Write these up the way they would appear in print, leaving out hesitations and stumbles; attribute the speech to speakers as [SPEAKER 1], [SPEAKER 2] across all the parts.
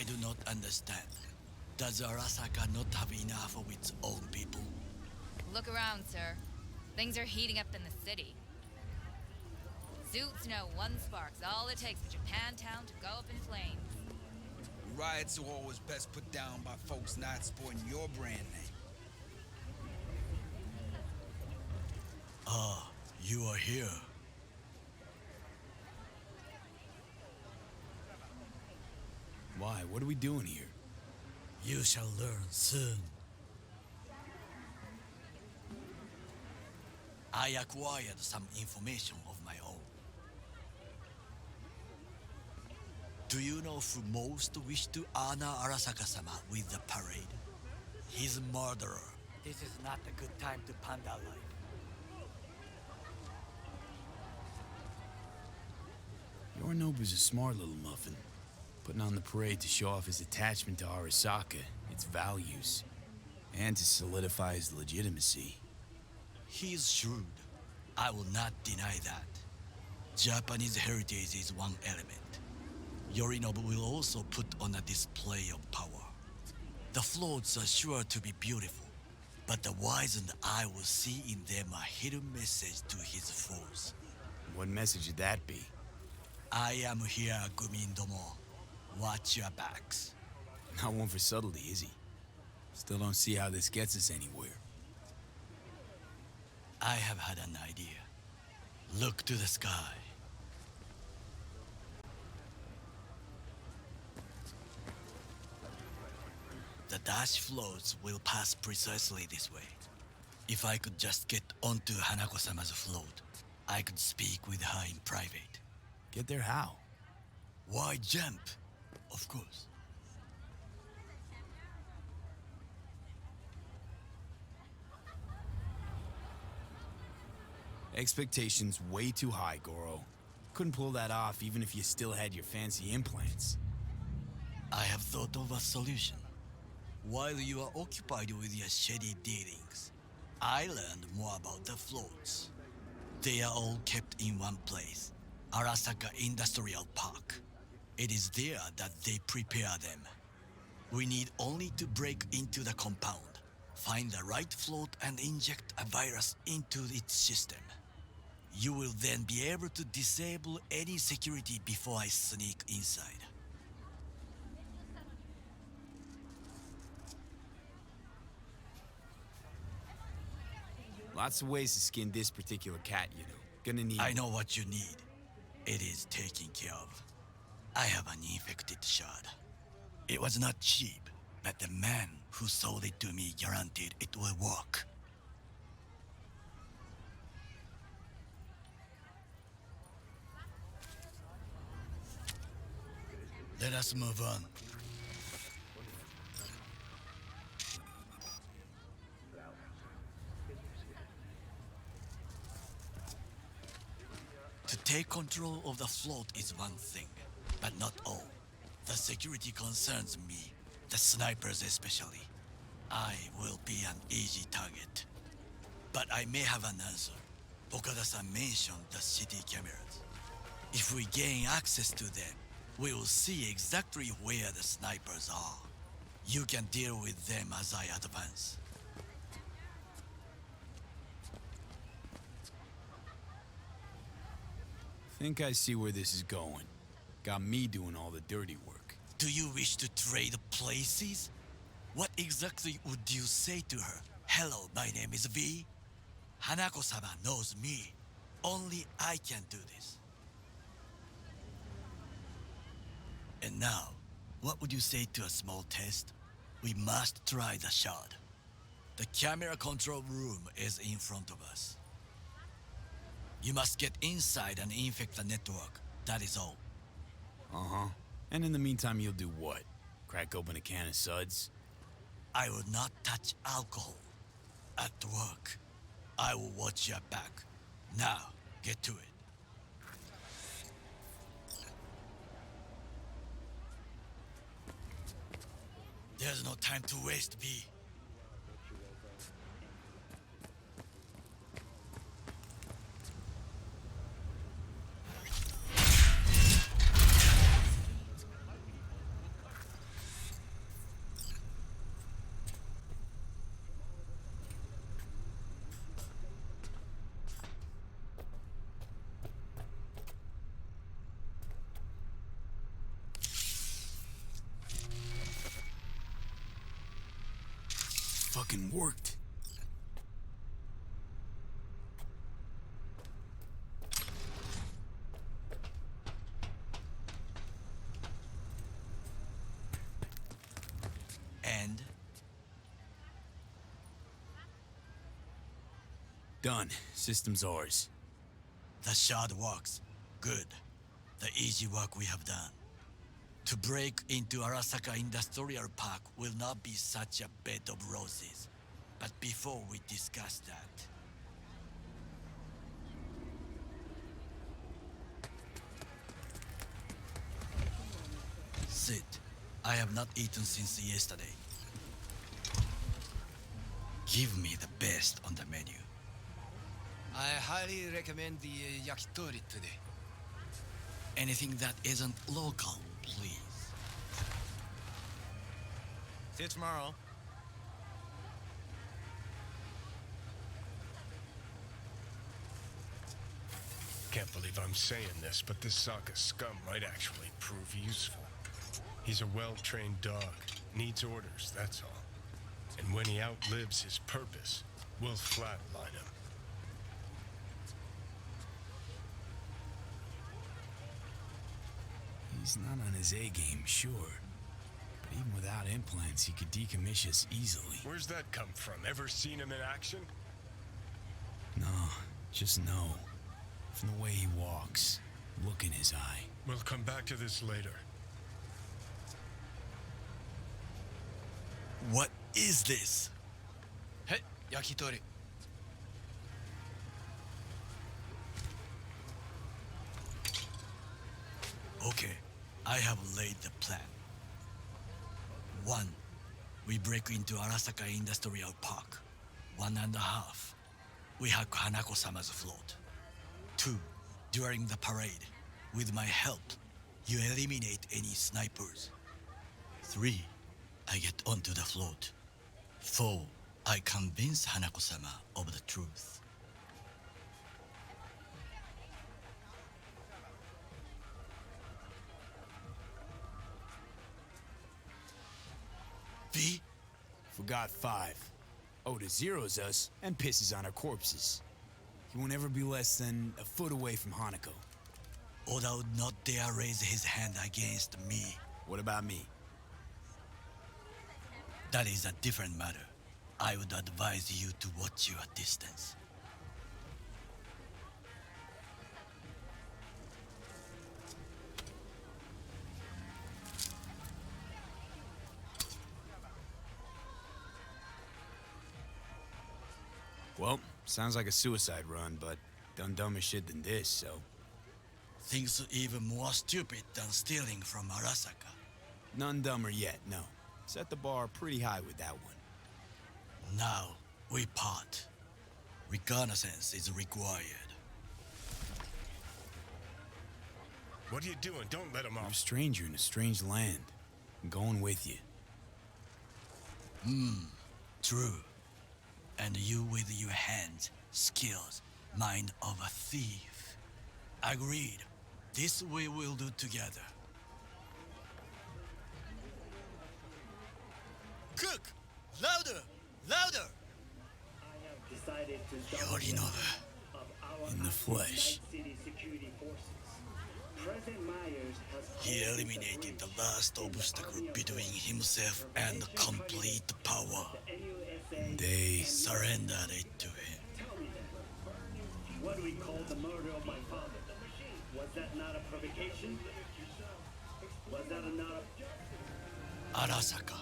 [SPEAKER 1] I do not understand. Does Arasaka not have enough of its own people?
[SPEAKER 2] Look around, sir. Things are heating up in the city. Suits know one spark's all it takes for Japantown to go up in flames.
[SPEAKER 3] Riots are always best put down by folks not sporting your brand name.
[SPEAKER 1] Ah, you are here.
[SPEAKER 4] Why? What are we doing here?
[SPEAKER 1] You shall learn soon. I acquired some information of my own. Do you know who most wished to honor Arasaka-sama with the parade? His murderer. This is not a good time to panda life.
[SPEAKER 4] Yorinobu's a smart little muffin, putting on the parade to show off his attachment to Arasaka, its values, and to solidify his legitimacy.
[SPEAKER 1] He's shrewd. I will not deny that. Japanese heritage is one element. Yorinobu will also put on a display of power. The floats are sure to be beautiful, but the wizened eye will see in them a hidden message to his foes.
[SPEAKER 4] What message would that be?
[SPEAKER 1] I am here, Gumindomo. Watch your backs.
[SPEAKER 4] Not one for subtlety, is he? Still don't see how this gets us anywhere.
[SPEAKER 1] I have had an idea. Look to the sky. The dash floats will pass precisely this way. If I could just get onto Hanako-sama's float, I could speak with her in private.
[SPEAKER 4] Get there how?
[SPEAKER 1] Why jump? Of course.
[SPEAKER 4] Expectations way too high, Goro. Couldn't pull that off even if you still had your fancy implants.
[SPEAKER 1] I have thought of a solution. While you are occupied with your shady dealings, I learned more about the floats. They are all kept in one place, Arasaka Industrial Park. It is there that they prepare them. We need only to break into the compound, find the right float and inject a virus into its system. You will then be able to disable any security before I sneak inside.
[SPEAKER 4] Lots of ways to skin this particular cat, you know. Gonna need...
[SPEAKER 1] I know what you need. It is taken care of. I have an infected shard. It was not cheap, but the man who sold it to me guaranteed it will work. Let us move on. To take control of the float is one thing, but not all. The security concerns me, the snipers especially. I will be an easy target. But I may have an answer. Okada-san mentioned the city cameras. If we gain access to them, we will see exactly where the snipers are. You can deal with them as I advance.
[SPEAKER 4] Think I see where this is going. Got me doing all the dirty work.
[SPEAKER 1] Do you wish to trade places? What exactly would you say to her? Hello, my name is V. Hanako-sama knows me. Only I can do this. And now, what would you say to a small test? We must try the shard. The camera control room is in front of us. You must get inside and infect the network. That is all.
[SPEAKER 4] Uh-huh. And in the meantime, you'll do what? Crack open a can of suds?
[SPEAKER 1] I will not touch alcohol. At work, I will watch your back. Now, get to it. There's no time to waste, V.
[SPEAKER 4] fucking worked.
[SPEAKER 1] And
[SPEAKER 4] Done. System's ours.
[SPEAKER 1] the shard works. Good. The easy work we have done. To break into Arasaka Industrial Park will not be such a bed of roses. But before we discuss that, sit. I have not eaten since yesterday. Give me the best on the menu.
[SPEAKER 5] I highly recommend the yakitori today.
[SPEAKER 1] Anything that isn't local, please.
[SPEAKER 5] See you tomorrow.
[SPEAKER 6] Can't believe I'm saying this, but this Sokka scum might actually prove useful. He's a well-trained dog, needs orders, that's all. And when he outlives his purpose, we'll flatline him.
[SPEAKER 4] He's not on his A-game, sure. But even without implants, he could decommission us easily.
[SPEAKER 6] Where's that come from? Ever seen him in action?
[SPEAKER 4] No, just no. From the way he walks, look in his eye.
[SPEAKER 6] We'll come back to this later.
[SPEAKER 1] What is this?
[SPEAKER 5] Hey, yakitori.
[SPEAKER 1] Okay, I have laid the plan. 1. We break into Arasaka Industrial Park. 1.5. We hack Hanako-sama's float. 2. During the parade, with my help, you eliminate any snipers. 3. I get onto the float. 4. I convince Hanako-sama of the truth. V?
[SPEAKER 4] Forgot 5. Oda zeros us and pisses on our corpses. He won't ever be less than a foot away from Hanako.
[SPEAKER 1] Oda would not dare raise his hand against me.
[SPEAKER 4] What about me?
[SPEAKER 1] That is a different matter. I would advise you to watch your distance.
[SPEAKER 4] Well, sounds like a suicide run, but done dumber shit than this, so...
[SPEAKER 1] Things even more stupid than stealing from Arasaka.
[SPEAKER 4] None dumber yet, no. Set the bar pretty high with that one.
[SPEAKER 1] Now, we part. Reconnaissance is required.
[SPEAKER 6] What are you doing? Don't let him
[SPEAKER 4] I'm a
[SPEAKER 6] off.
[SPEAKER 4] stranger in a strange land. I'm going with you.
[SPEAKER 1] True. And you with your hands, skills, mind of a thief. Agreed. This we will do together. Cook! Louder! Louder! Yorinobu.
[SPEAKER 4] In the flesh.
[SPEAKER 1] He eliminated the last obstacle between himself and complete power.
[SPEAKER 4] They...
[SPEAKER 1] Surrendered it to him.
[SPEAKER 7] What do we call the murder of my father? Was that not a provocation? Was that not a...
[SPEAKER 1] Arasaka,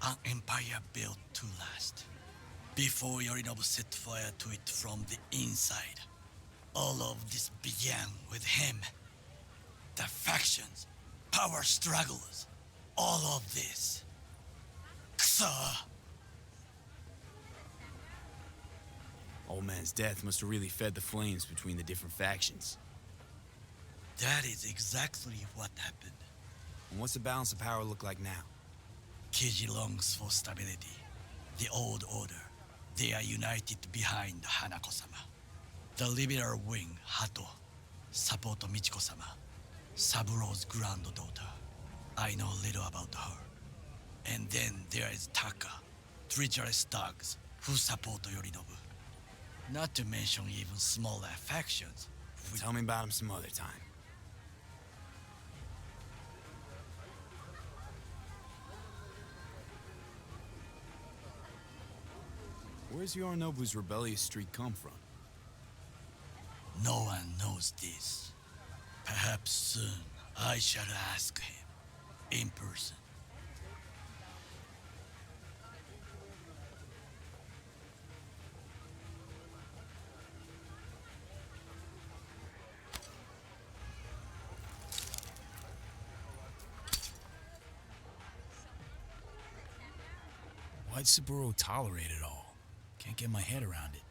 [SPEAKER 1] an empire built to last. Before Yorinobu set fire to it from the inside, all of this began with him. The factions, power struggles, all of this. Kusa!
[SPEAKER 4] Old man's death must have really fed the flames between the different factions.
[SPEAKER 1] That is exactly what happened.
[SPEAKER 4] And what's the balance of power look like now?
[SPEAKER 1] Kiji longs for stability. The old order. They are united behind Hanako-sama. The liberal wing, Hato, support Michiko-sama, Saburo's granddaughter. I know little about her. And then there is Taka, treacherous thugs who support Yorinobu. Not to mention even smaller factions.
[SPEAKER 4] Tell me about him some other time. Where's Yorinobu's rebellious streak come from?
[SPEAKER 1] No one knows this. Perhaps soon I shall ask him in person.
[SPEAKER 4] Why'd Saburo tolerate it all? Can't get my head around it.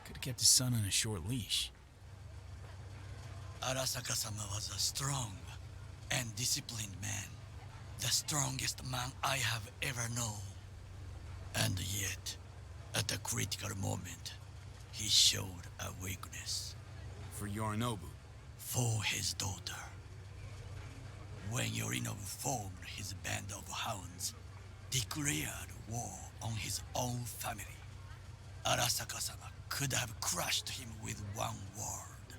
[SPEAKER 4] Could've kept his son on a short leash.
[SPEAKER 1] Arasaka-sama was a strong and disciplined man. The strongest man I have ever known. And yet, at a critical moment, he showed a weakness.
[SPEAKER 4] For Yorinobu.
[SPEAKER 1] For his daughter. When Yorinobu formed his band of hounds, declared war on his own family, Arasaka-sama could have crushed him with one word.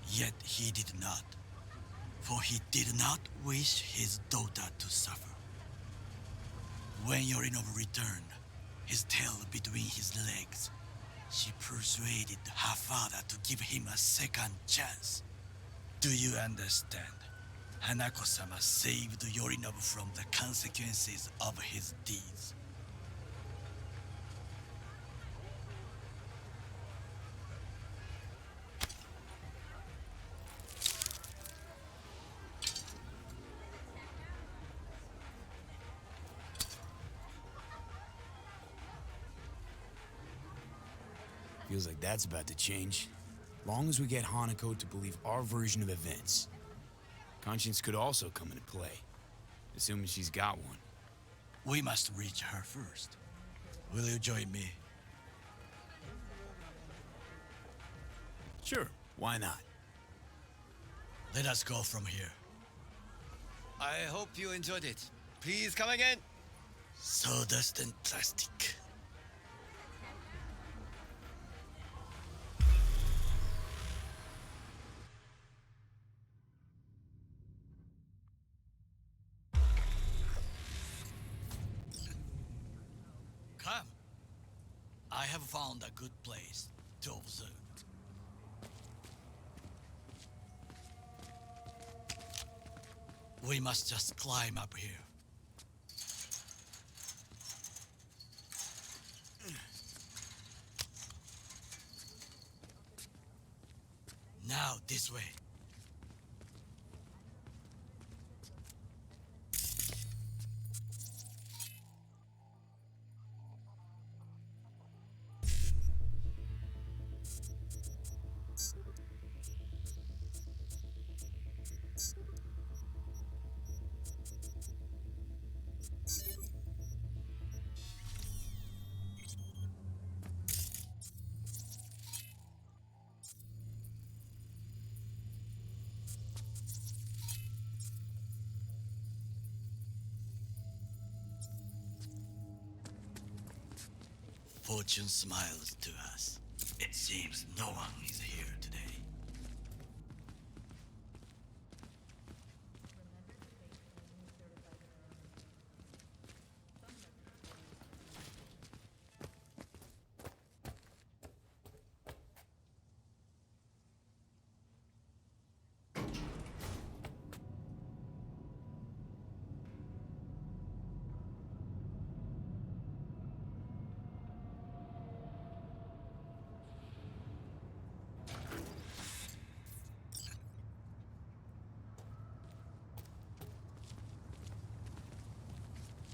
[SPEAKER 1] Yet he did not, for he did not wish his daughter to suffer. When Yorinobu returned, his tail between his legs, she persuaded her father to give him a second chance. Do you understand? Hanako-sama saved Yorinobu from the consequences of his deeds.
[SPEAKER 4] Feels like that's about to change. Long as we get Hanako to believe our version of events. Conscience could also come into play, assuming she's got one.
[SPEAKER 1] We must reach her first. Will you join me?
[SPEAKER 4] Sure, why not?
[SPEAKER 1] Let us go from here.
[SPEAKER 5] I hope you enjoyed it. Please come again.
[SPEAKER 1] Sawdust and plastic. Come. I have found a good place to observe. We must just climb up here. Now, this way. Fortune smiles to us. It seems no one is here today.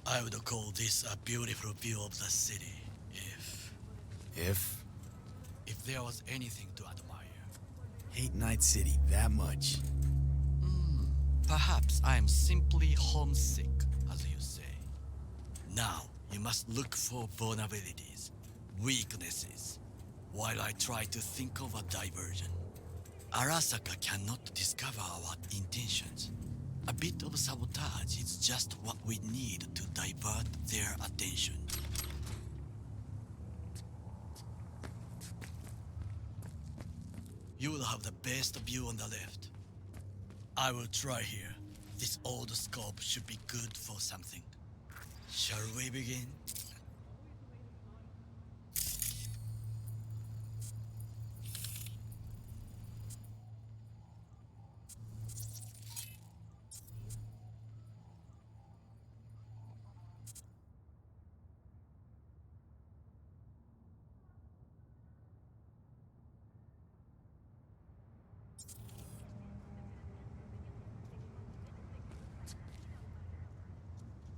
[SPEAKER 1] I would call this a beautiful view of the city,
[SPEAKER 4] If?
[SPEAKER 1] if there was anything to admire.
[SPEAKER 4] Hate Night City that much.
[SPEAKER 1] Perhaps I am simply homesick, as you say. Now, you must look for vulnerabilities, weaknesses, while I try to think of a diversion. Arasaka cannot discover our intentions. A bit of sabotage is just what we need to divert their attention. You will have the best view on the left. I will try here. This old scope should be good for something. Shall we begin?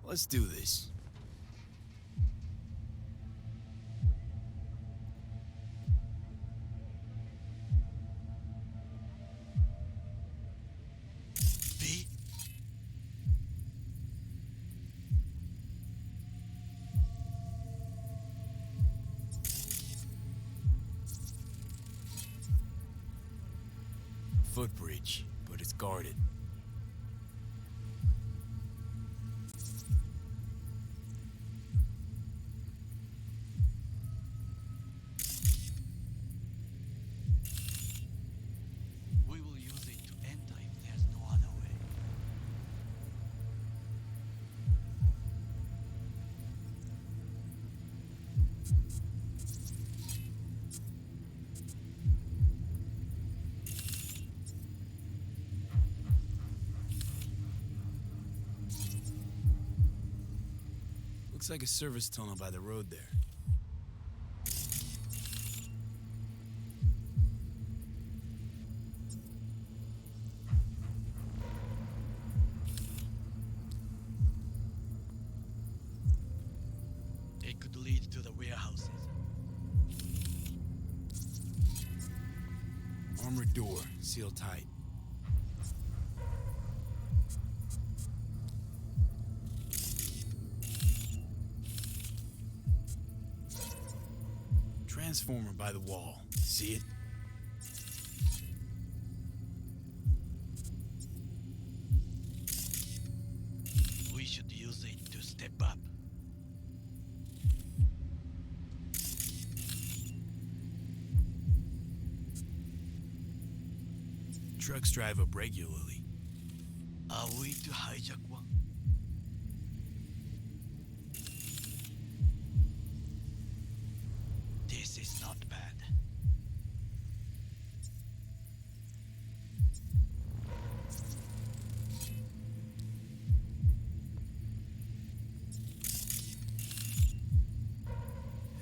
[SPEAKER 4] Let's do this.
[SPEAKER 1] B?
[SPEAKER 4] Footbridge, but it's guarded.
[SPEAKER 1] We will use it to enter if there's no other way.
[SPEAKER 4] Looks like a service tunnel by the road there.
[SPEAKER 1] It could lead to the warehouses.
[SPEAKER 4] Armored door, sealed tight. Transformer by the wall. See it?
[SPEAKER 1] We should use it to step up.
[SPEAKER 4] Trucks drive up regularly.
[SPEAKER 1] Are we to hijack one? This is not bad.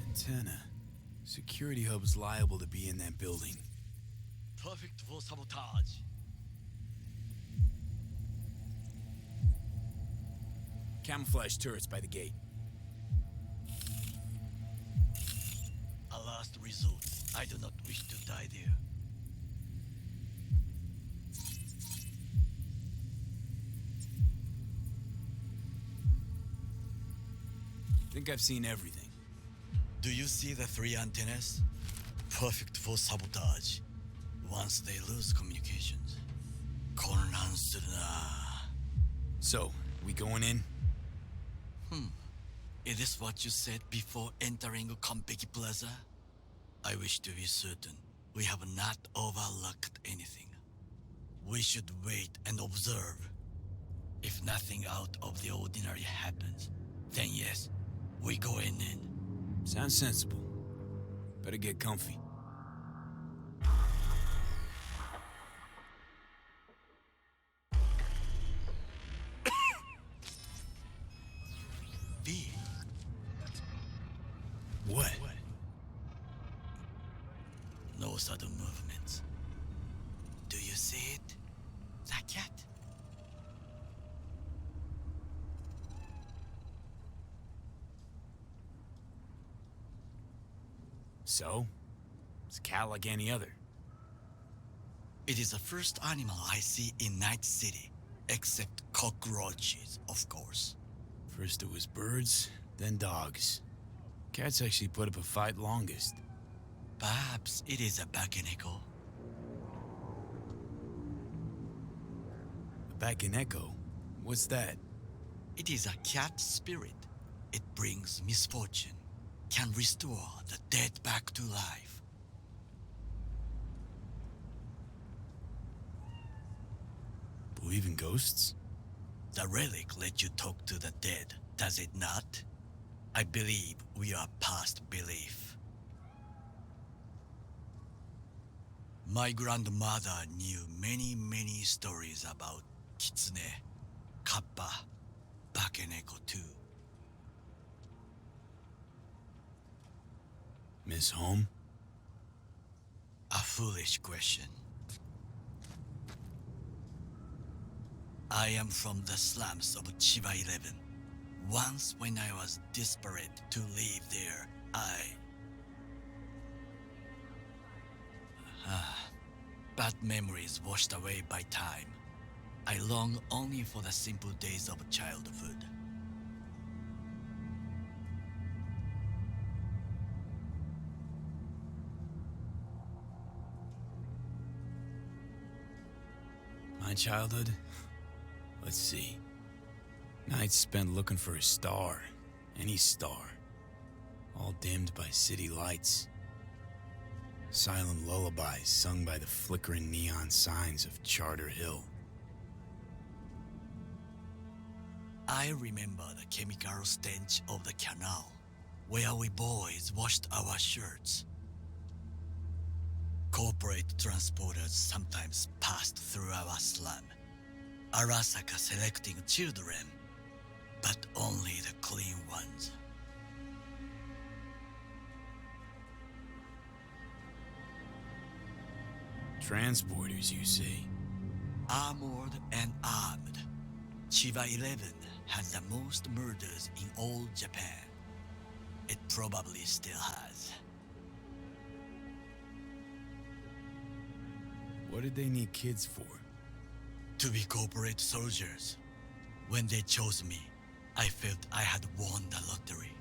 [SPEAKER 4] Antenna. Security hub's liable to be in that building.
[SPEAKER 1] Perfect for sabotage.
[SPEAKER 4] Camouflage turrets by the gate.
[SPEAKER 1] A last resort. I do not wish to die there.
[SPEAKER 4] Think I've seen everything.
[SPEAKER 1] Do you see the 3 antennas? Perfect for sabotage. Once they lose communications.
[SPEAKER 4] So, we going in?
[SPEAKER 1] Is this what you said before entering Konpeki Plaza? I wish to be certain we have not overlooked anything. We should wait and observe. If nothing out of the ordinary happens, then yes, we go in.
[SPEAKER 4] Sounds sensible. Better get comfy.
[SPEAKER 1] B.
[SPEAKER 4] What?
[SPEAKER 1] No sudden movements. Do you see it? The cat?
[SPEAKER 4] So? It's a cat like any other.
[SPEAKER 1] It is the first animal I see in Night City, except cockroaches, of course.
[SPEAKER 4] First it was birds, then dogs. Cats actually put up a fight longest.
[SPEAKER 1] Perhaps it is a Bakeneko.
[SPEAKER 4] A back in echo? What's that?
[SPEAKER 1] It is a cat spirit. It brings misfortune, can restore the dead back to life.
[SPEAKER 4] believe in ghosts?
[SPEAKER 1] The relic let you talk to the dead, does it not? I believe we are past belief. My grandmother knew many stories about Kitsune, Kappa, Bakeneko too.
[SPEAKER 4] Miss Home?
[SPEAKER 1] A foolish question. I am from the slums of Chiba 11. Once when I was desperate to live there, bad memories washed away by time. I long only for the simple days of childhood.
[SPEAKER 4] My childhood? Let's see. Nights spent looking for a star. Any star. All dimmed by city lights. Silent lullabies sung by the flickering neon signs of Charter Hill.
[SPEAKER 1] I remember the chemical stench of the canal, where we boys washed our shirts. Corporate transporters sometimes passed through our slum, Arasaka selecting children, but only the clean ones.
[SPEAKER 4] Transporters, you say?
[SPEAKER 1] Armored and armed, Chiba 11 had the most murders in all Japan. It probably still has.
[SPEAKER 4] What did they need kids for?
[SPEAKER 1] To be corporate soldiers. When they chose me, I felt I had won the lottery.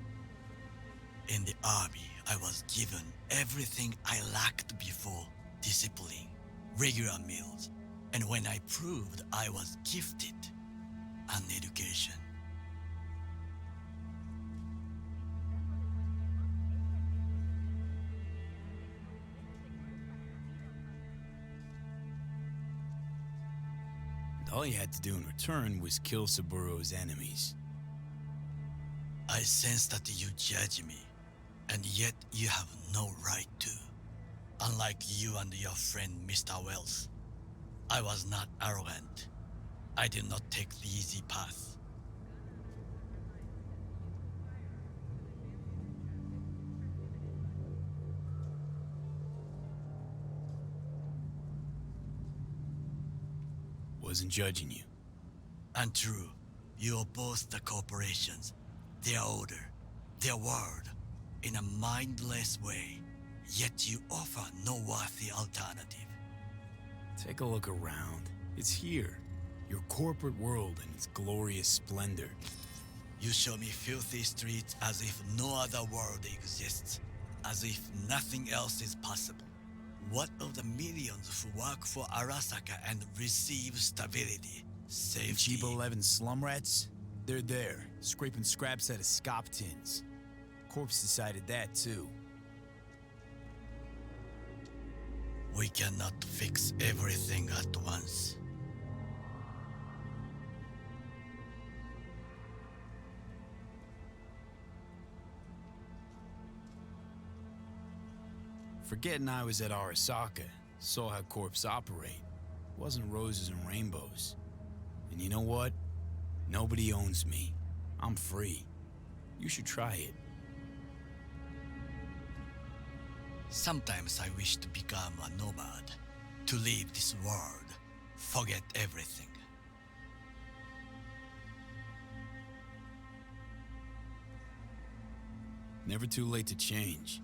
[SPEAKER 1] In the army, I was given everything I lacked before: discipline, regular meals, and when I proved I was gifted, an education.
[SPEAKER 4] All you had to do in return was kill Saburo's enemies.
[SPEAKER 1] I sense that you judge me, and yet you have no right to. Unlike you and your friend Mr. Wells, I was not arrogant. I did not take the easy path.
[SPEAKER 4] Wasn't judging you.
[SPEAKER 1] Untrue. You oppose the corporations, their order, their word, in a mindless way, yet you offer no worthy alternative.
[SPEAKER 4] Take a look around. It's here. Your corporate world in its glorious splendor.
[SPEAKER 1] You show me filthy streets as if no other world exists, as if nothing else is possible. What of the millions who work for Arasaka and receive stability,
[SPEAKER 4] The
[SPEAKER 1] safety?
[SPEAKER 4] Chiba 11 slum rats? They're there, scraping scraps out of scop tins. Corpse decided that too.
[SPEAKER 1] We cannot fix everything at once.
[SPEAKER 4] Forgetting I was at Arasaka, saw how corps operate. Wasn't roses and rainbows. And you know what? Nobody owns me. I'm free. You should try it.
[SPEAKER 1] Sometimes I wish to become a nomad, to leave this world, forget everything.
[SPEAKER 4] Never too late to change.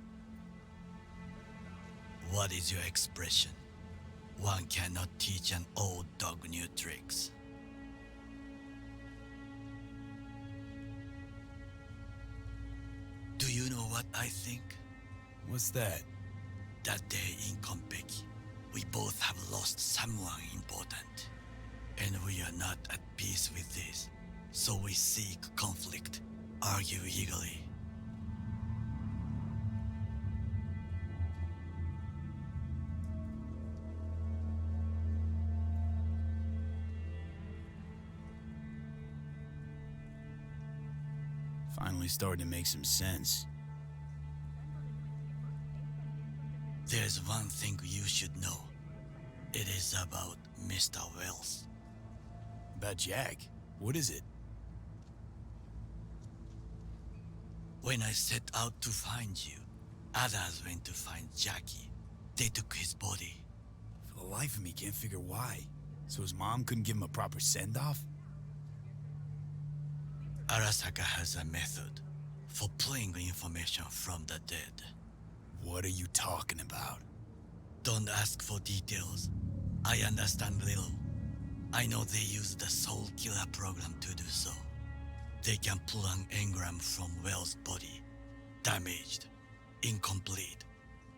[SPEAKER 1] What is your expression? One cannot teach an old dog new tricks. Do you know what I think?
[SPEAKER 4] What's that?
[SPEAKER 1] That day in Konpeki, we both have lost someone important. And we are not at peace with this, so we seek conflict, argue eagerly.
[SPEAKER 4] Finally starting to make some sense.
[SPEAKER 1] There's one thing you should know. It is about Mr. Wells.
[SPEAKER 4] About Jack? What is it?
[SPEAKER 1] When I set out to find you, others went to find Jackie. They took his body.
[SPEAKER 4] For the life of me, can't figure why. So his mom couldn't give him a proper send-off?
[SPEAKER 1] Arasaka has a method for pulling information from the dead.
[SPEAKER 4] What are you talking about?
[SPEAKER 1] Don't ask for details. I understand little. I know they use the Soul Killer program to do so. They can pull an engram from Wells' body. Damaged, incomplete,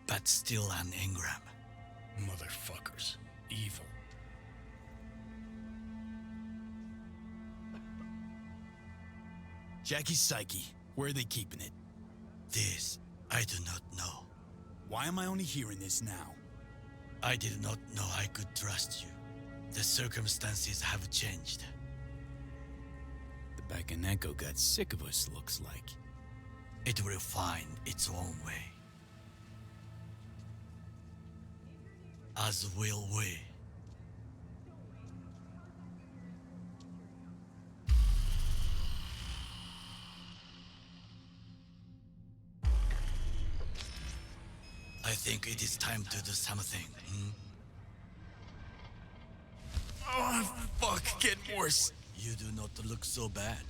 [SPEAKER 1] but still an engram.
[SPEAKER 6] Motherfuckers. Evil.
[SPEAKER 4] Jackie's psyche. Where are they keeping it?
[SPEAKER 1] This, I do not know.
[SPEAKER 4] Why am I only hearing this now?
[SPEAKER 1] I did not know I could trust you. The circumstances have changed.
[SPEAKER 4] The Bakaneko got sick of us, looks like.
[SPEAKER 1] It will find its own way. As will we. I think it is time to do something.
[SPEAKER 4] Oh, fuck, getting worse.
[SPEAKER 1] You do not look so bad.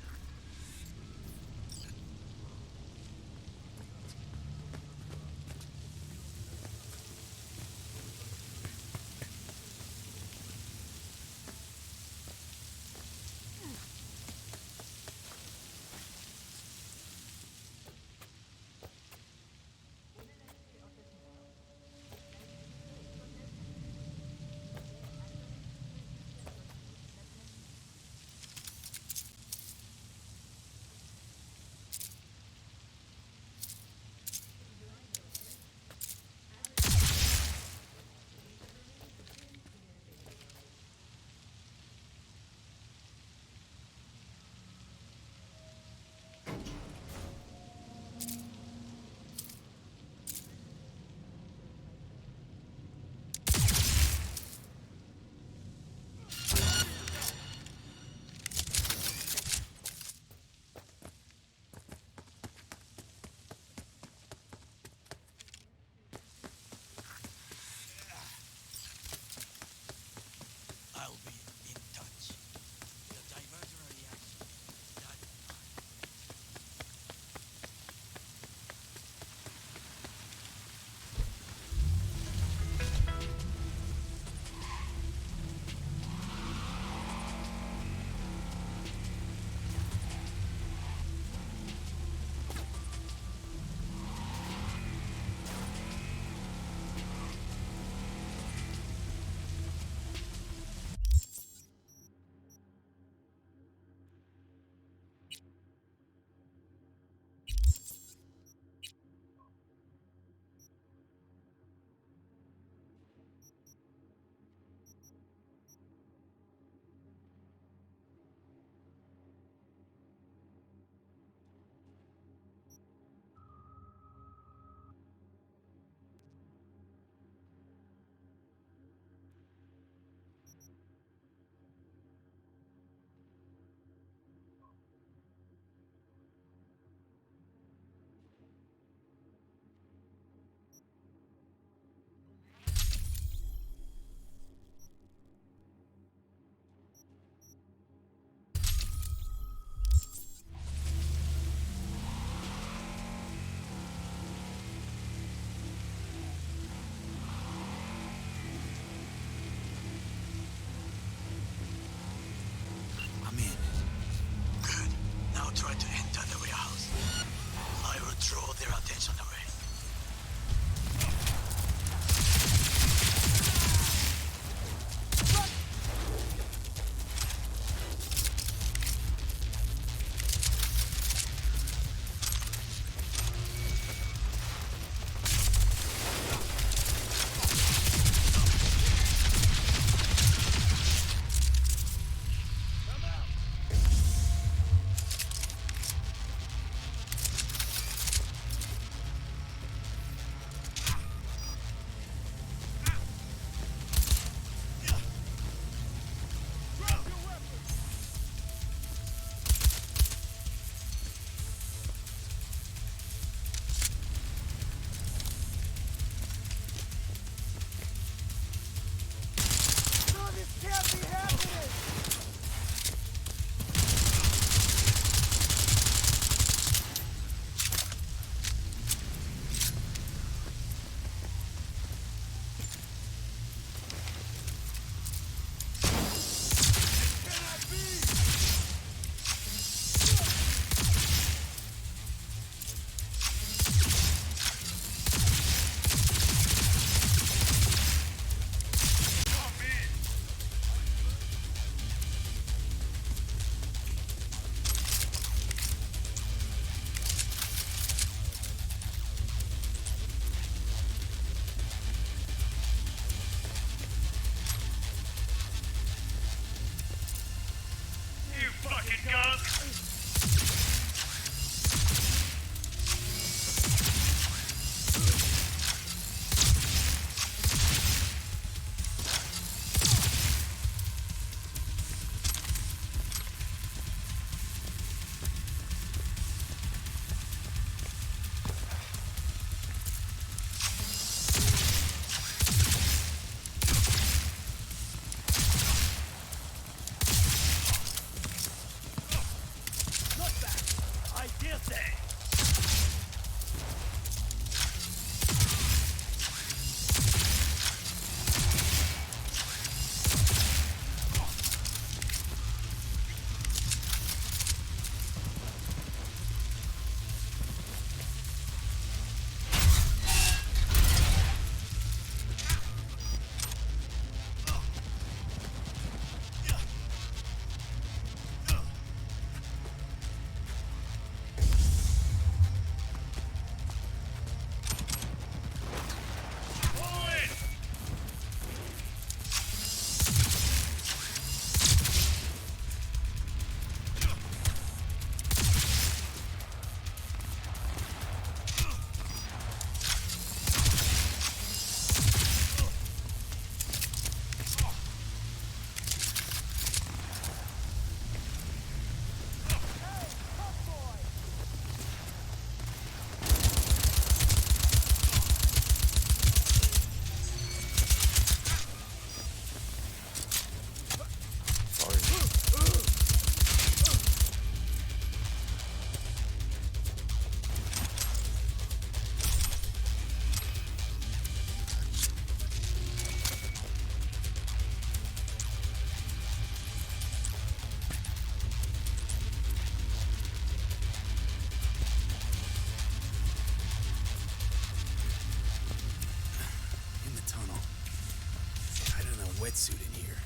[SPEAKER 4] wetsuit in here.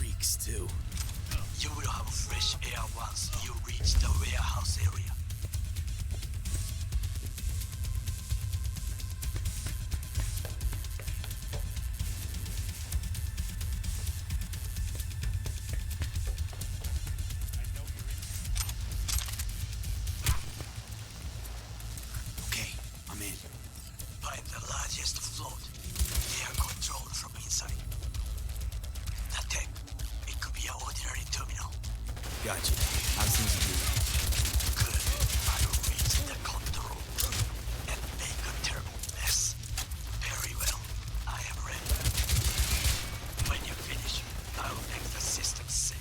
[SPEAKER 4] Reeks, too.
[SPEAKER 1] You will have fresh air once you reach the warehouse area.
[SPEAKER 4] Okay, I'm in.
[SPEAKER 1] Find the largest float. They are controlled from inside. The tech, it could be an ordinary terminal.
[SPEAKER 4] Gotcha. How's things with you?
[SPEAKER 1] Good. I will reach the control and make a terrible mess. Very well. I am ready. When you finish, I will make the system sick.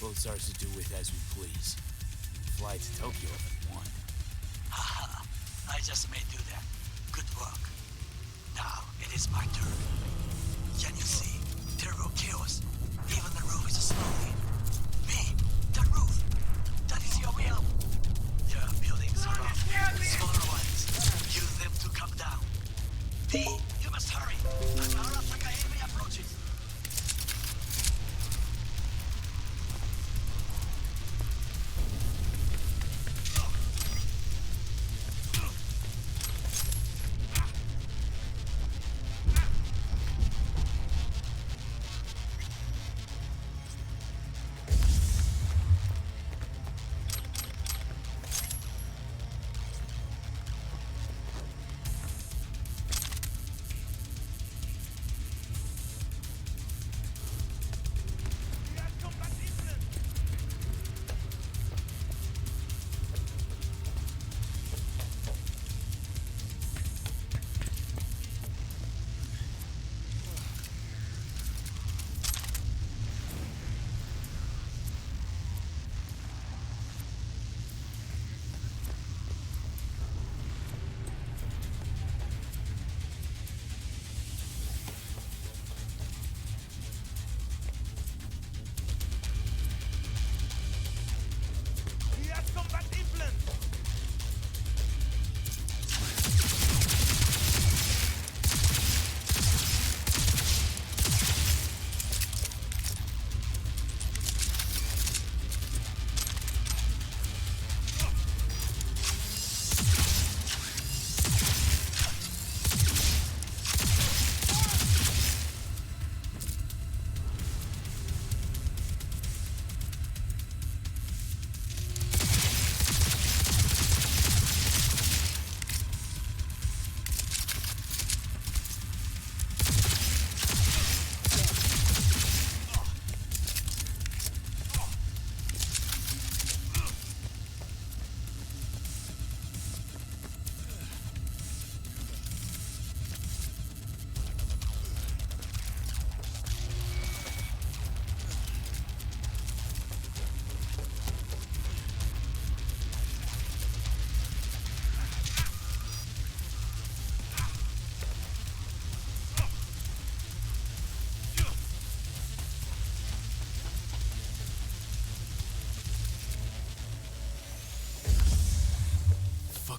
[SPEAKER 4] Boat's ours to do with as we please. Fly to Tokyo if we want.
[SPEAKER 1] Haha, I just may do that. Good work. Now, it is my turn. Can you see? Terrible chaos. Even the roof is slowly. Me, the roof. That is your way out. There are buildings around. Smaller ones. Use them to come down. D, you must hurry. An Arasaka enemy approaches.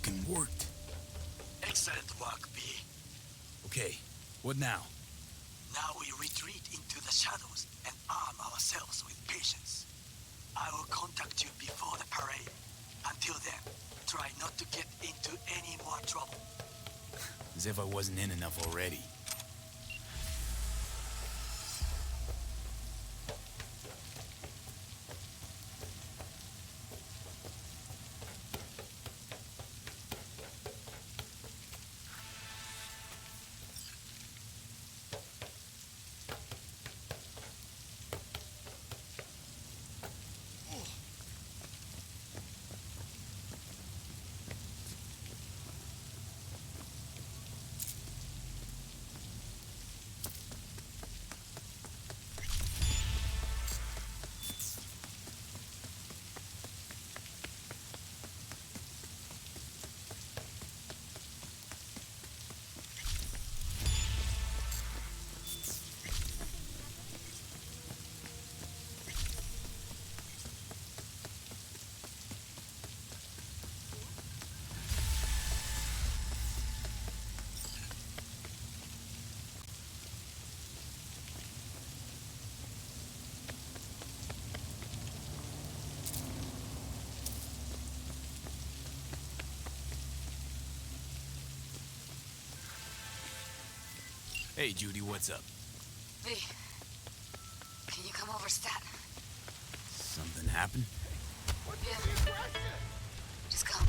[SPEAKER 4] fucking worked.
[SPEAKER 1] Excellent work, B.
[SPEAKER 4] Okay, what now?
[SPEAKER 1] Now we retreat into the shadows and arm ourselves with patience. I will contact you before the parade. Until then, try not to get into any more trouble.
[SPEAKER 4] As if I wasn't in enough already. Hey, Judy, what's up?
[SPEAKER 2] V, can you come over, Stat?
[SPEAKER 4] Something happened?
[SPEAKER 2] Yeah. Just come.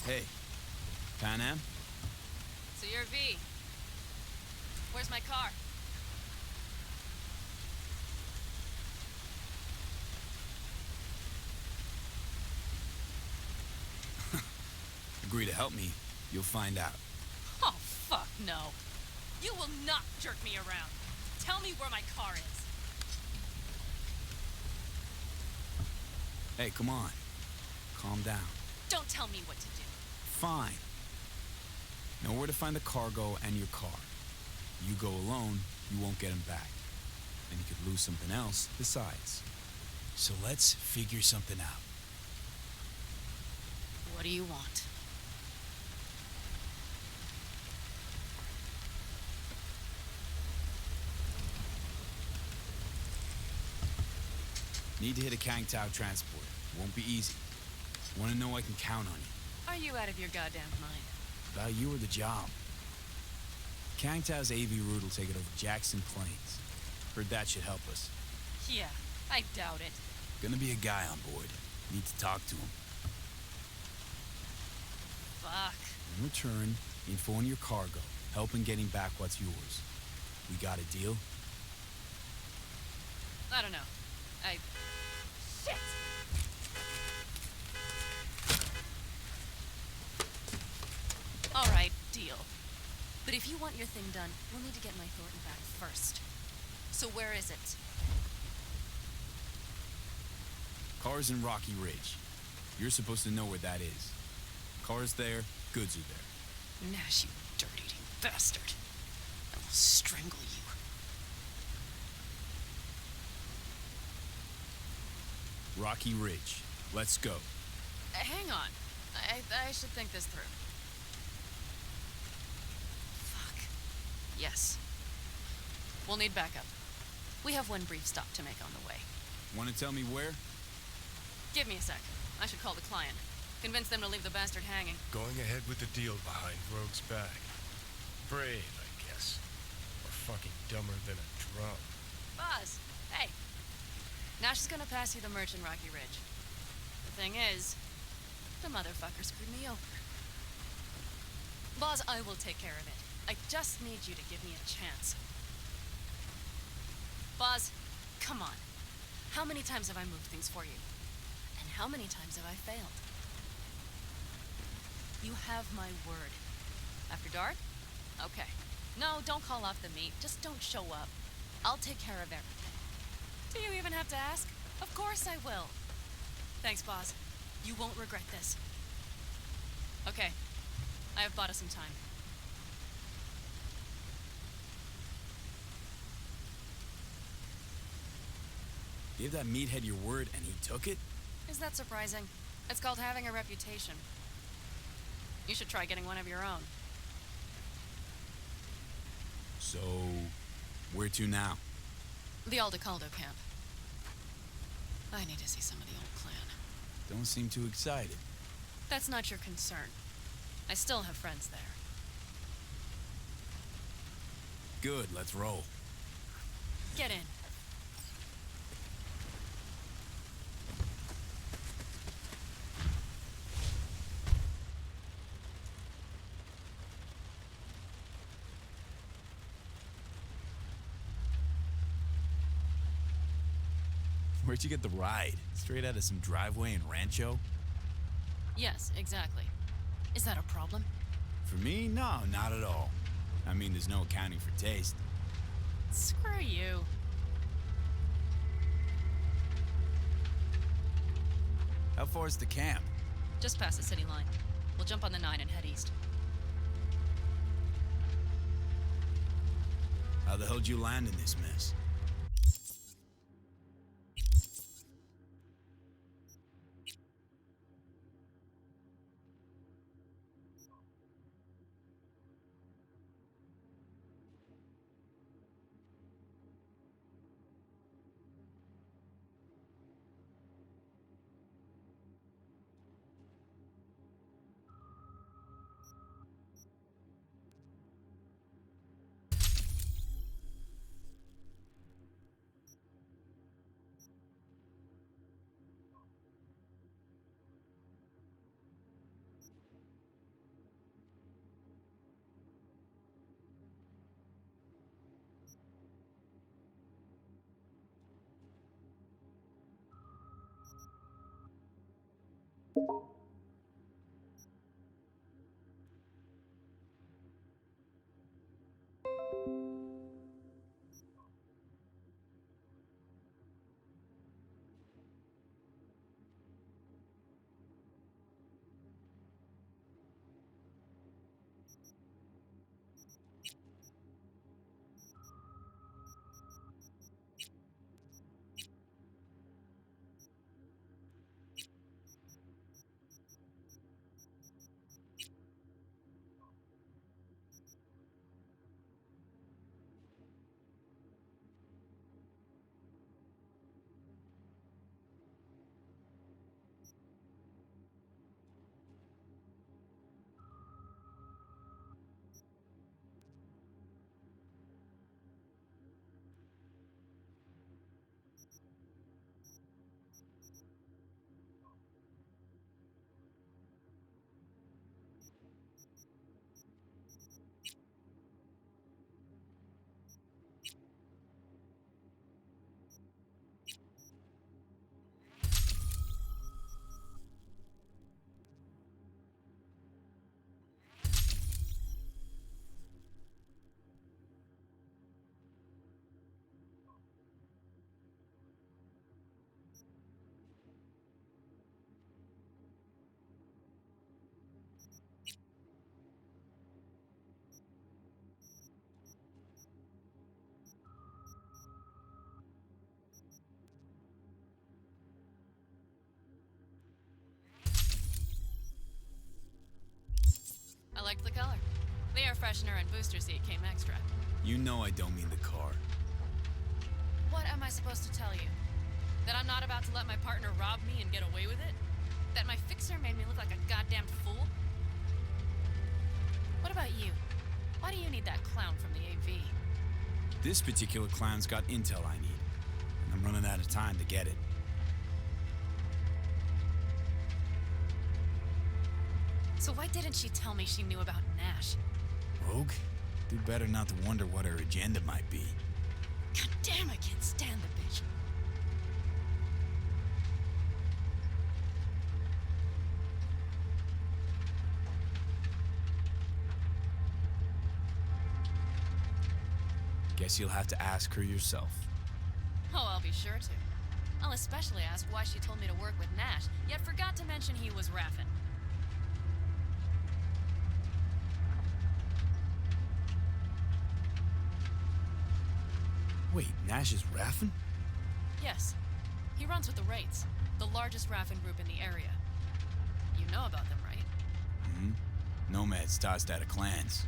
[SPEAKER 4] Hey, Pan Am?
[SPEAKER 2] So you're V. Where's my car?
[SPEAKER 4] Agree to help me, you'll find out.
[SPEAKER 8] Oh, fuck no. You will not jerk me around. Tell me where my car is.
[SPEAKER 4] Hey, come on. Calm down.
[SPEAKER 8] Don't tell me what to do.
[SPEAKER 4] Fine. Know where to find the cargo and your car. You go alone, you won't get him back. And you could lose something else besides. So let's figure something out.
[SPEAKER 8] What do you want?
[SPEAKER 4] Need to hit a Kang Tao transport. Won't be easy. Want to know I can count on you.
[SPEAKER 8] Are you out of your goddamn mind?
[SPEAKER 4] About you or the job. Kang Tao's AV route will take it over Jackson Plains. Heard that should help us.
[SPEAKER 8] Yeah, I doubt it.
[SPEAKER 4] Gonna be a guy on board. Need to talk to him.
[SPEAKER 8] Fuck.
[SPEAKER 4] In return, info on your cargo. Help in getting back what's yours. We got a deal?
[SPEAKER 8] I don't know. Shit! Alright, deal. But if you want your thing done, we'll need to get my Thornton back first. So where is it?
[SPEAKER 4] Car's in Rocky Ridge. You're supposed to know where that is. Car's there, goods are there.
[SPEAKER 8] Nash, you dirt-eating bastard. I will strangle you.
[SPEAKER 4] Rocky Ridge. Let's go.
[SPEAKER 8] Hang on. I should think this through. Fuck. Yes. We'll need backup. We have one brief stop to make on the way.
[SPEAKER 4] Want to tell me where?
[SPEAKER 8] Give me a sec. I should call the client. Convince them to leave the bastard hanging.
[SPEAKER 6] Going ahead with the deal behind Rogue's back. Brave, I guess. Or fucking dumber than a drum.
[SPEAKER 8] Boz, hey. Nash is gonna pass you the merch in Rocky Ridge. The thing is, the motherfucker screwed me over. Boz, I will take care of it. I just need you to give me a chance. Boz, come on. How many times have I moved things for you? And how many times have I failed? You have my word. After dark? Okay. No, don't call off the meet. Just don't show up. I'll take care of everything. Do you even have to ask? Of course I will. Thanks, boss. You won't regret this. Okay. I have bought us some time.
[SPEAKER 4] Gave that meathead your word and he took it?
[SPEAKER 8] Is that surprising? It's called having a reputation. You should try getting one of your own.
[SPEAKER 4] So, where to now?
[SPEAKER 8] The Aldecaldo camp. I need to see some of the old clan.
[SPEAKER 4] Don't seem too excited.
[SPEAKER 8] That's not your concern. I still have friends there.
[SPEAKER 4] Good, let's roll.
[SPEAKER 8] Get in.
[SPEAKER 4] Where'd you get the ride? Straight out of some driveway in Rancho?
[SPEAKER 8] Yes, exactly. Is that a problem?
[SPEAKER 4] For me, no, not at all. I mean, there's no accounting for taste.
[SPEAKER 8] Screw you.
[SPEAKER 4] How far is the camp?
[SPEAKER 8] Just past the city line. We'll jump on the 9 and head east.
[SPEAKER 4] How the hell'd you land in this mess?
[SPEAKER 8] liked the color. The air freshener and booster seat came extra.
[SPEAKER 4] You know I don't mean the car.
[SPEAKER 8] What am I supposed to tell you? That I'm not about to let my partner rob me and get away with it? That my fixer made me look like a goddamn fool? What about you? Why do you need that clown from the AV?
[SPEAKER 4] This particular clown's got intel I need, and I'm running out of time to get it.
[SPEAKER 8] So why didn't she tell me she knew about Nash?
[SPEAKER 4] Rogue? Do better not to wonder what her agenda might be.
[SPEAKER 8] God damn, I can't stand the bitch.
[SPEAKER 4] Guess you'll have to ask her yourself.
[SPEAKER 8] Oh, I'll be sure to. I'll especially ask why she told me to work with Nash, yet forgot to mention he was Raffen.
[SPEAKER 4] Wait, Nash is Raffen?
[SPEAKER 8] Yes. He runs with the Wraiths, the largest Raffen group in the area. You know about them, right?
[SPEAKER 4] Nomads tossed out of clans.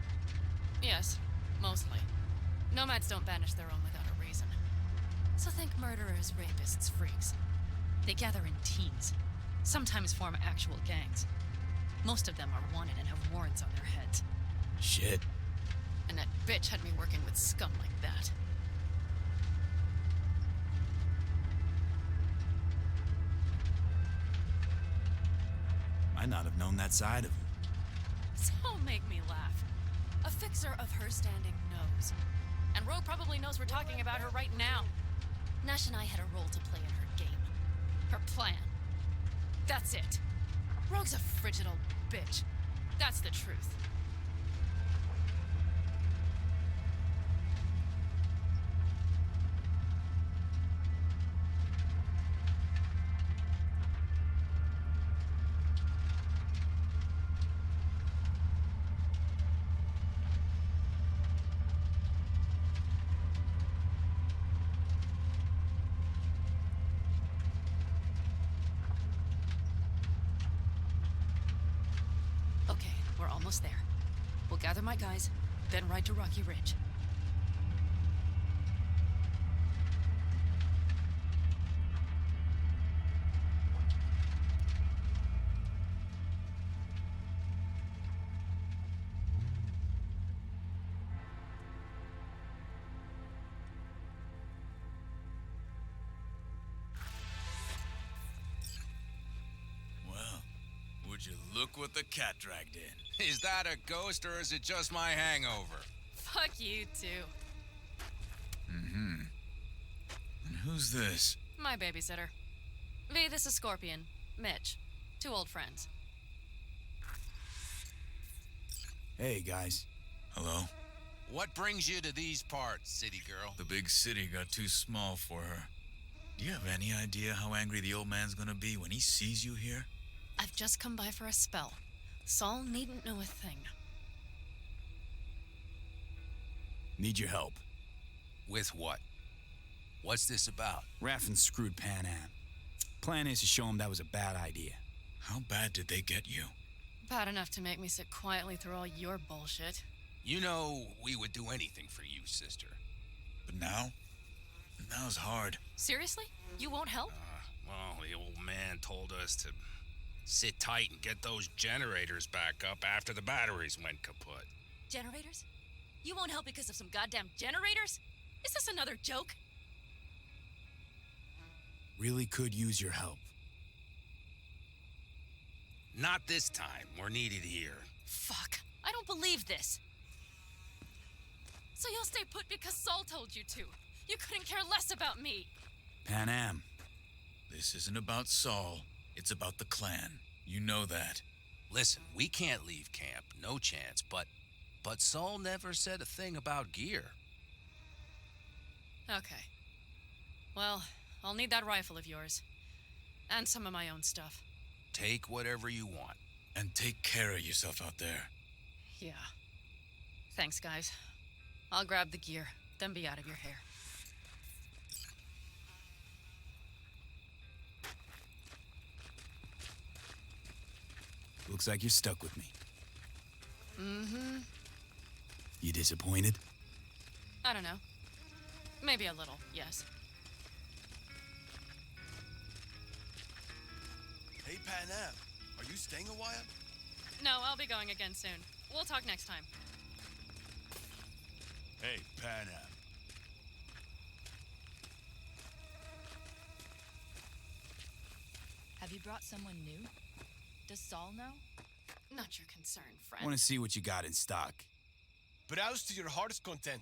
[SPEAKER 8] Yes, mostly. Nomads don't banish their own without a reason. So think murderers, rapists, freaks. They gather in teams, sometimes form actual gangs. Most of them are wanted and have warrants on their heads.
[SPEAKER 4] Shit.
[SPEAKER 8] And that bitch had me working with scum like that.
[SPEAKER 4] Might not have known that side of him.
[SPEAKER 8] So make me laugh. A fixer of her standing knows. And Rogue probably knows we're talking about her right now. Nash and I had a role to play in her game. Her plan. That's it. Rogue's a frigid old bitch. That's the truth. Okay, we're almost there. We'll gather my guys, then ride to Rocky Ridge.
[SPEAKER 4] Well, would you look what the cat dragged in?
[SPEAKER 3] Is that a ghost or is it just my hangover?
[SPEAKER 8] Fuck you too.
[SPEAKER 4] And who's this?
[SPEAKER 8] My babysitter. V, this is Scorpion. Mitch. Two old friends.
[SPEAKER 4] Hey, guys. Hello?
[SPEAKER 3] What brings you to these parts, city girl?
[SPEAKER 9] The big city got too small for her. Do you have any idea how angry the old man's gonna be when he sees you here?
[SPEAKER 8] I've just come by for a spell. Saul needn't know a thing.
[SPEAKER 4] Need your help.
[SPEAKER 3] With what? What's this about?
[SPEAKER 4] Raffen screwed Pan Am. Plan is to show him that was a bad idea.
[SPEAKER 9] How bad did they get you?
[SPEAKER 8] Bad enough to make me sit quietly through all your bullshit.
[SPEAKER 3] You know we would do anything for you, sister.
[SPEAKER 9] But now? Now's hard.
[SPEAKER 8] Seriously? You won't help?
[SPEAKER 3] Well, the old man told us to sit tight and get those generators back up after the batteries went kaput.
[SPEAKER 8] Generators? You won't help because of some goddamn generators? Is this another joke?
[SPEAKER 4] Really could use your help.
[SPEAKER 3] Not this time. We're needed here.
[SPEAKER 8] Fuck. I don't believe this. So you'll stay put because Saul told you to. You couldn't care less about me.
[SPEAKER 4] Pan Am.
[SPEAKER 9] This isn't about Saul. It's about the clan. You know that.
[SPEAKER 3] Listen, we can't leave camp. No chance. But Saul never said a thing about gear.
[SPEAKER 8] Okay. Well, I'll need that rifle of yours. And some of my own stuff.
[SPEAKER 3] Take whatever you want.
[SPEAKER 9] And take care of yourself out there.
[SPEAKER 8] Yeah. Thanks, guys. I'll grab the gear, then be out of your hair.
[SPEAKER 4] Looks like you're stuck with me.
[SPEAKER 8] Mm-hmm.
[SPEAKER 4] You disappointed?
[SPEAKER 8] I don't know. Maybe a little, yes.
[SPEAKER 5] Hey, Pan Am, are you staying a while?
[SPEAKER 8] No, I'll be going again soon. We'll talk next time.
[SPEAKER 1] Hey, Pan Am.
[SPEAKER 2] Have you brought someone new? Does Saul know?
[SPEAKER 8] Not your concern, friend.
[SPEAKER 4] Want to see what you got in stock.
[SPEAKER 5] Browse to your heart's content.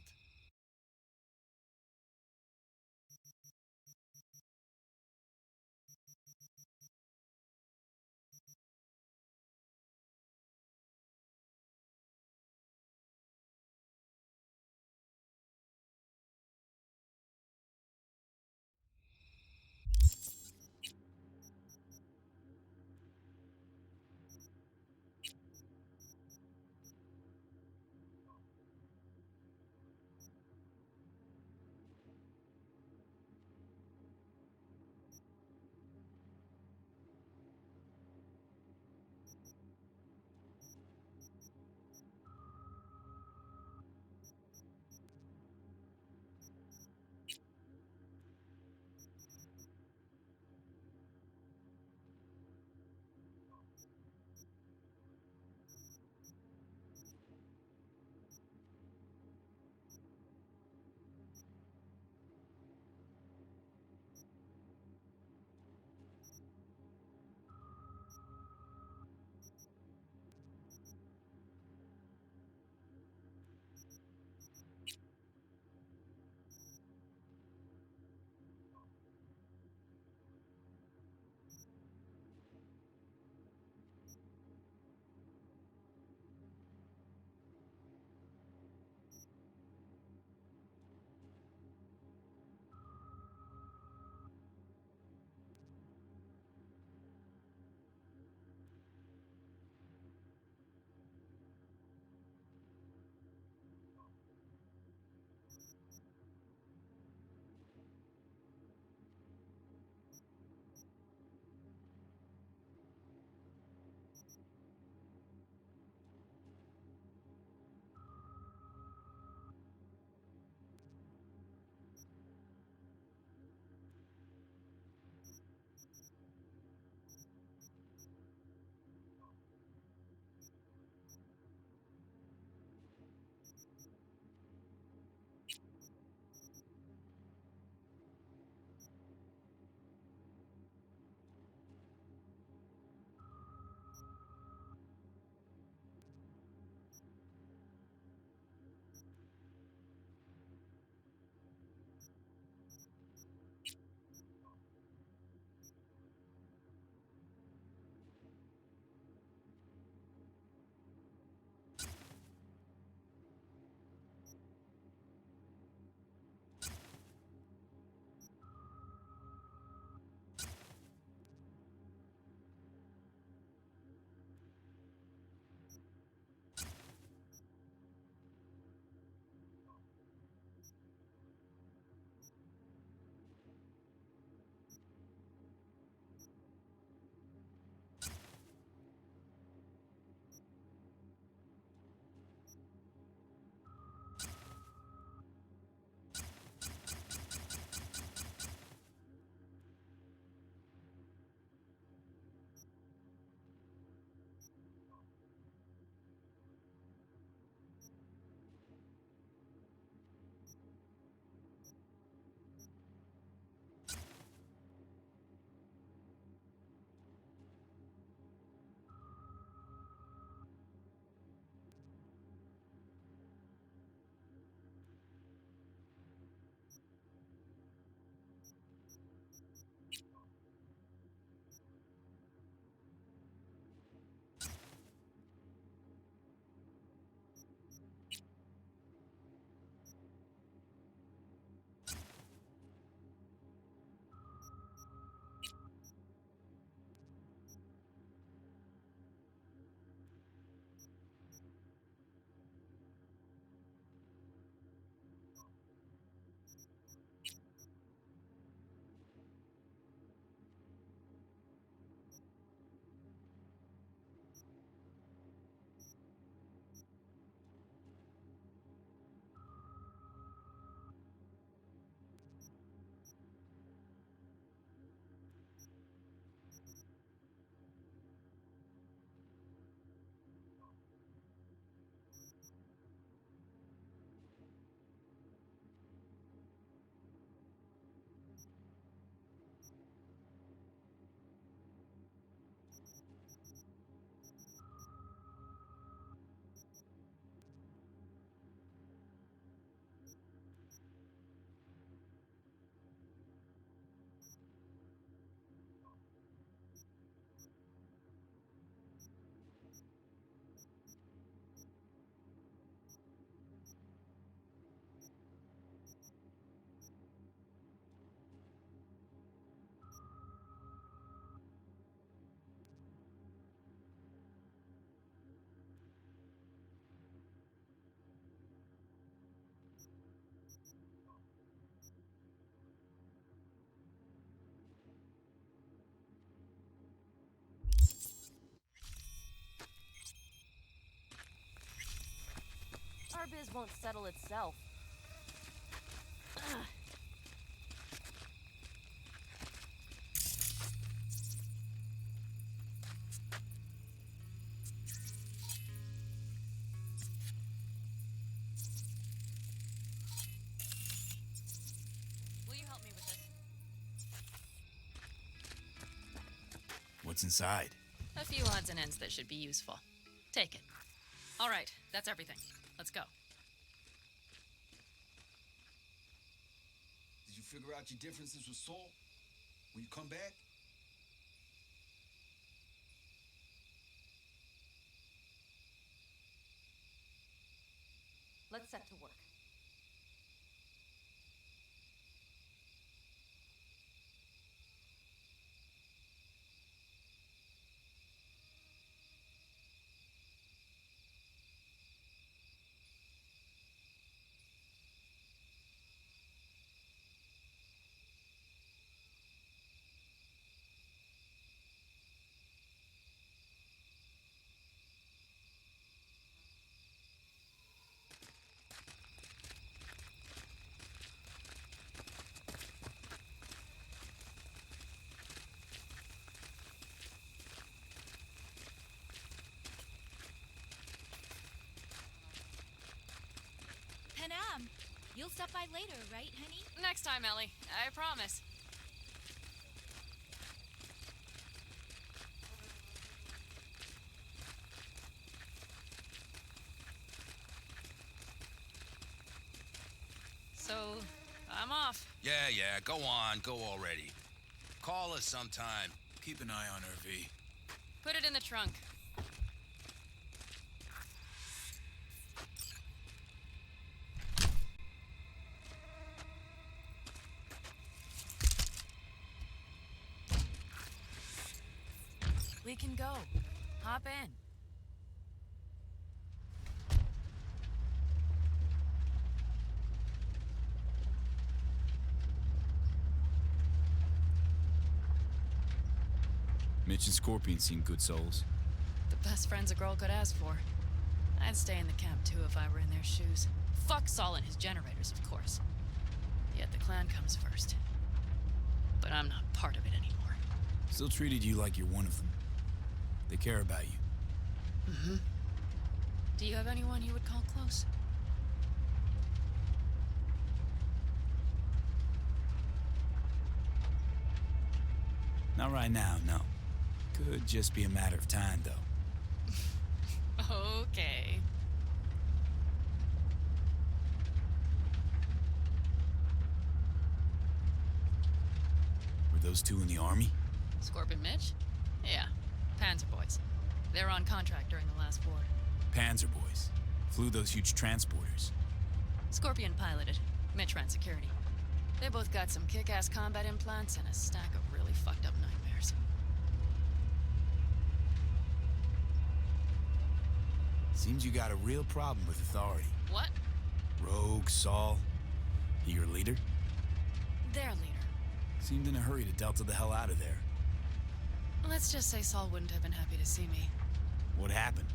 [SPEAKER 8] is won't settle itself. Will you help me with this?
[SPEAKER 4] What's inside?
[SPEAKER 8] A few odds and ends that should be useful. Take it. All right, that's everything. Let's go.
[SPEAKER 5] Did you figure out your differences with Saul? Will you come back?
[SPEAKER 8] Let's set to work.
[SPEAKER 2] Panam, you'll stop by later, right, honey?
[SPEAKER 8] Next time, Ellie. I promise. So, I'm off.
[SPEAKER 3] Yeah, go on, go already. Call us sometime.
[SPEAKER 9] Keep an eye on her, V.
[SPEAKER 8] Put it in the trunk. We can go. Hop in.
[SPEAKER 4] Mitch and Scorpion seem good souls.
[SPEAKER 8] The best friends a girl could ask for. I'd stay in the camp too if I were in their shoes. Fuck Saul and his generators, of course. Yet the clan comes first. But I'm not part of it anymore.
[SPEAKER 4] Still treated you like you're one of them. They care about you.
[SPEAKER 8] Mm-hmm. Do you have anyone you would call close?
[SPEAKER 4] Not right now, no. Could just be a matter of time, though.
[SPEAKER 8] Okay.
[SPEAKER 4] Were those two in the army?
[SPEAKER 8] Scorpion Mitch? Yeah. Panzer boys. They were on contract during the last war.
[SPEAKER 4] Panzer boys. Flew those huge transporters.
[SPEAKER 8] Scorpion piloted. Mitch ran security. They both got some kick-ass combat implants and a stack of really fucked up nightmares.
[SPEAKER 4] Seems you got a real problem with authority.
[SPEAKER 8] What?
[SPEAKER 4] Rogue, Saul. He your leader?
[SPEAKER 8] Their leader.
[SPEAKER 4] Seemed in a hurry to Delta the hell out of there.
[SPEAKER 8] Let's just say Saul wouldn't have been happy to see me.
[SPEAKER 4] What happened?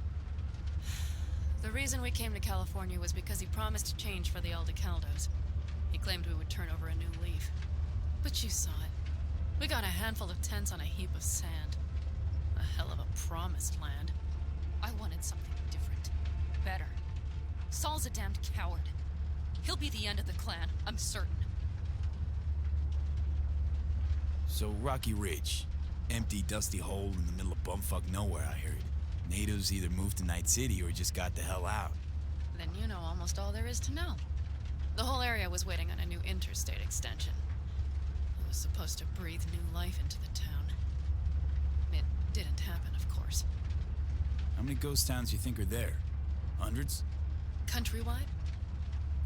[SPEAKER 8] The reason we came to California was because he promised change for the Aldecaldos. He claimed we would turn over a new leaf. But you saw it. We got a handful of tents on a heap of sand. A hell of a promised land. I wanted something different. Better. Saul's a damned coward. He'll be the end of the clan, I'm certain.
[SPEAKER 4] So, Rocky Ridge. Empty, dusty hole in the middle of bumfuck nowhere, I heard. Natives either moved to Night City or just got the hell out.
[SPEAKER 8] Then you know almost all there is to know. The whole area was waiting on a new interstate extension. It was supposed to breathe new life into the town. It didn't happen, of course.
[SPEAKER 4] How many ghost towns you think are there? Hundreds?
[SPEAKER 8] Countrywide?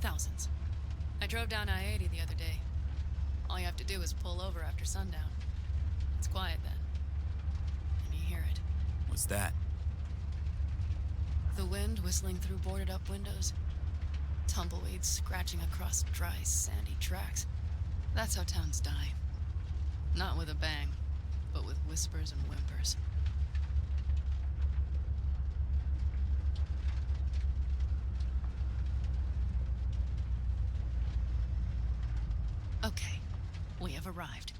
[SPEAKER 8] Thousands. I drove down I-80 the other day. All you have to do is pull over after sundown. It's quiet then. And you hear it.
[SPEAKER 4] What's that?
[SPEAKER 8] The wind whistling through boarded-up windows. Tumbleweeds scratching across dry, sandy tracks. That's how towns die. Not with a bang, but with whispers and whimpers. Okay, we have arrived.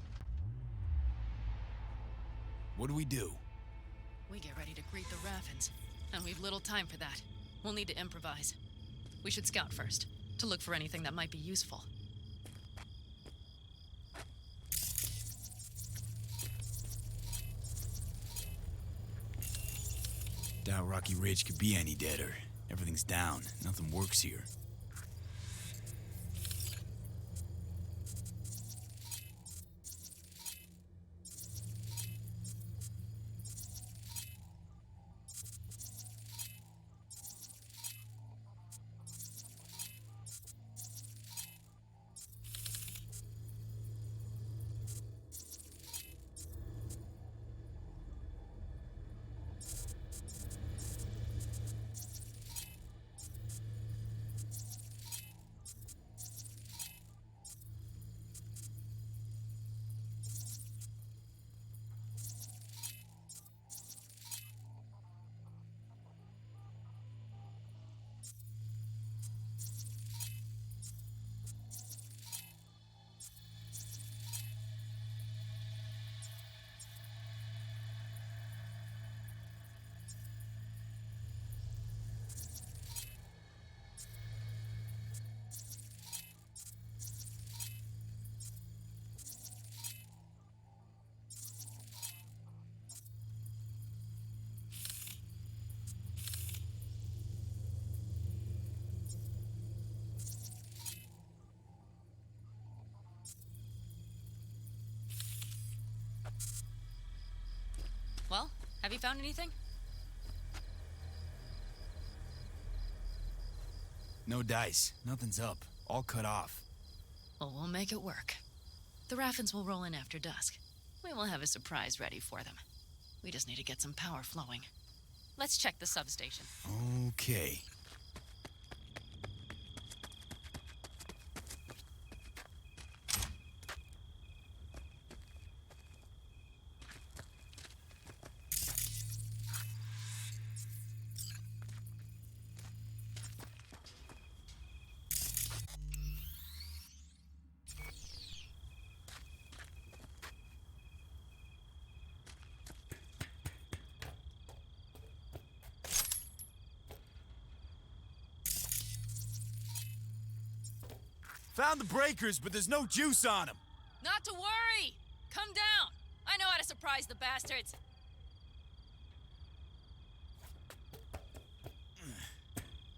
[SPEAKER 4] What do we do?
[SPEAKER 8] We get ready to greet the Raffins, and we've little time for that. We'll need to improvise. We should scout first, to look for anything that might be useful.
[SPEAKER 4] Doubt Rocky Ridge could be any deader. Everything's down. Nothing works here.
[SPEAKER 8] Well, have you found anything?
[SPEAKER 4] No dice. Nothing's up. All cut off.
[SPEAKER 8] Well, we'll make it work. The Raffins will roll in after dusk. We will have a surprise ready for them. We just need to get some power flowing. Let's check the substation.
[SPEAKER 4] Okay. Found the breakers, but there's no juice on them.
[SPEAKER 8] Not to worry! Come down! I know how to surprise the bastards!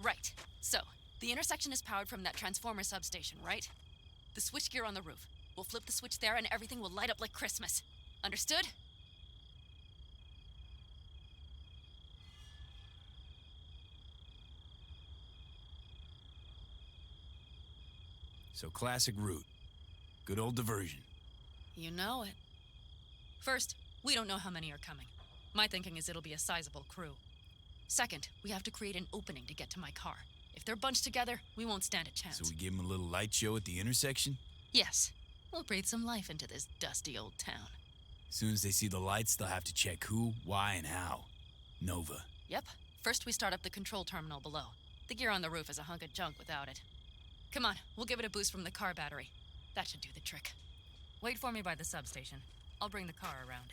[SPEAKER 8] Right. So, the intersection is powered from that transformer substation, right? The switchgear on the roof. We'll flip the switch there and everything will light up like Christmas. Understood?
[SPEAKER 4] So classic route. Good old diversion.
[SPEAKER 8] You know it. First, we don't know how many are coming. My thinking is it'll be a sizable crew. Second, we have to create an opening to get to my car. If they're bunched together, we won't stand a chance.
[SPEAKER 4] So we give them a little light show at the intersection?
[SPEAKER 8] Yes. We'll breathe some life into this dusty old town.
[SPEAKER 4] As soon as they see the lights, they'll have to check who, why, and how. Nova.
[SPEAKER 8] Yep. First, we start up the control terminal below. The gear on the roof is a hunk of junk without it. Come on, we'll give it a boost from the car battery. That should do the trick. Wait for me by the substation. I'll bring the car around.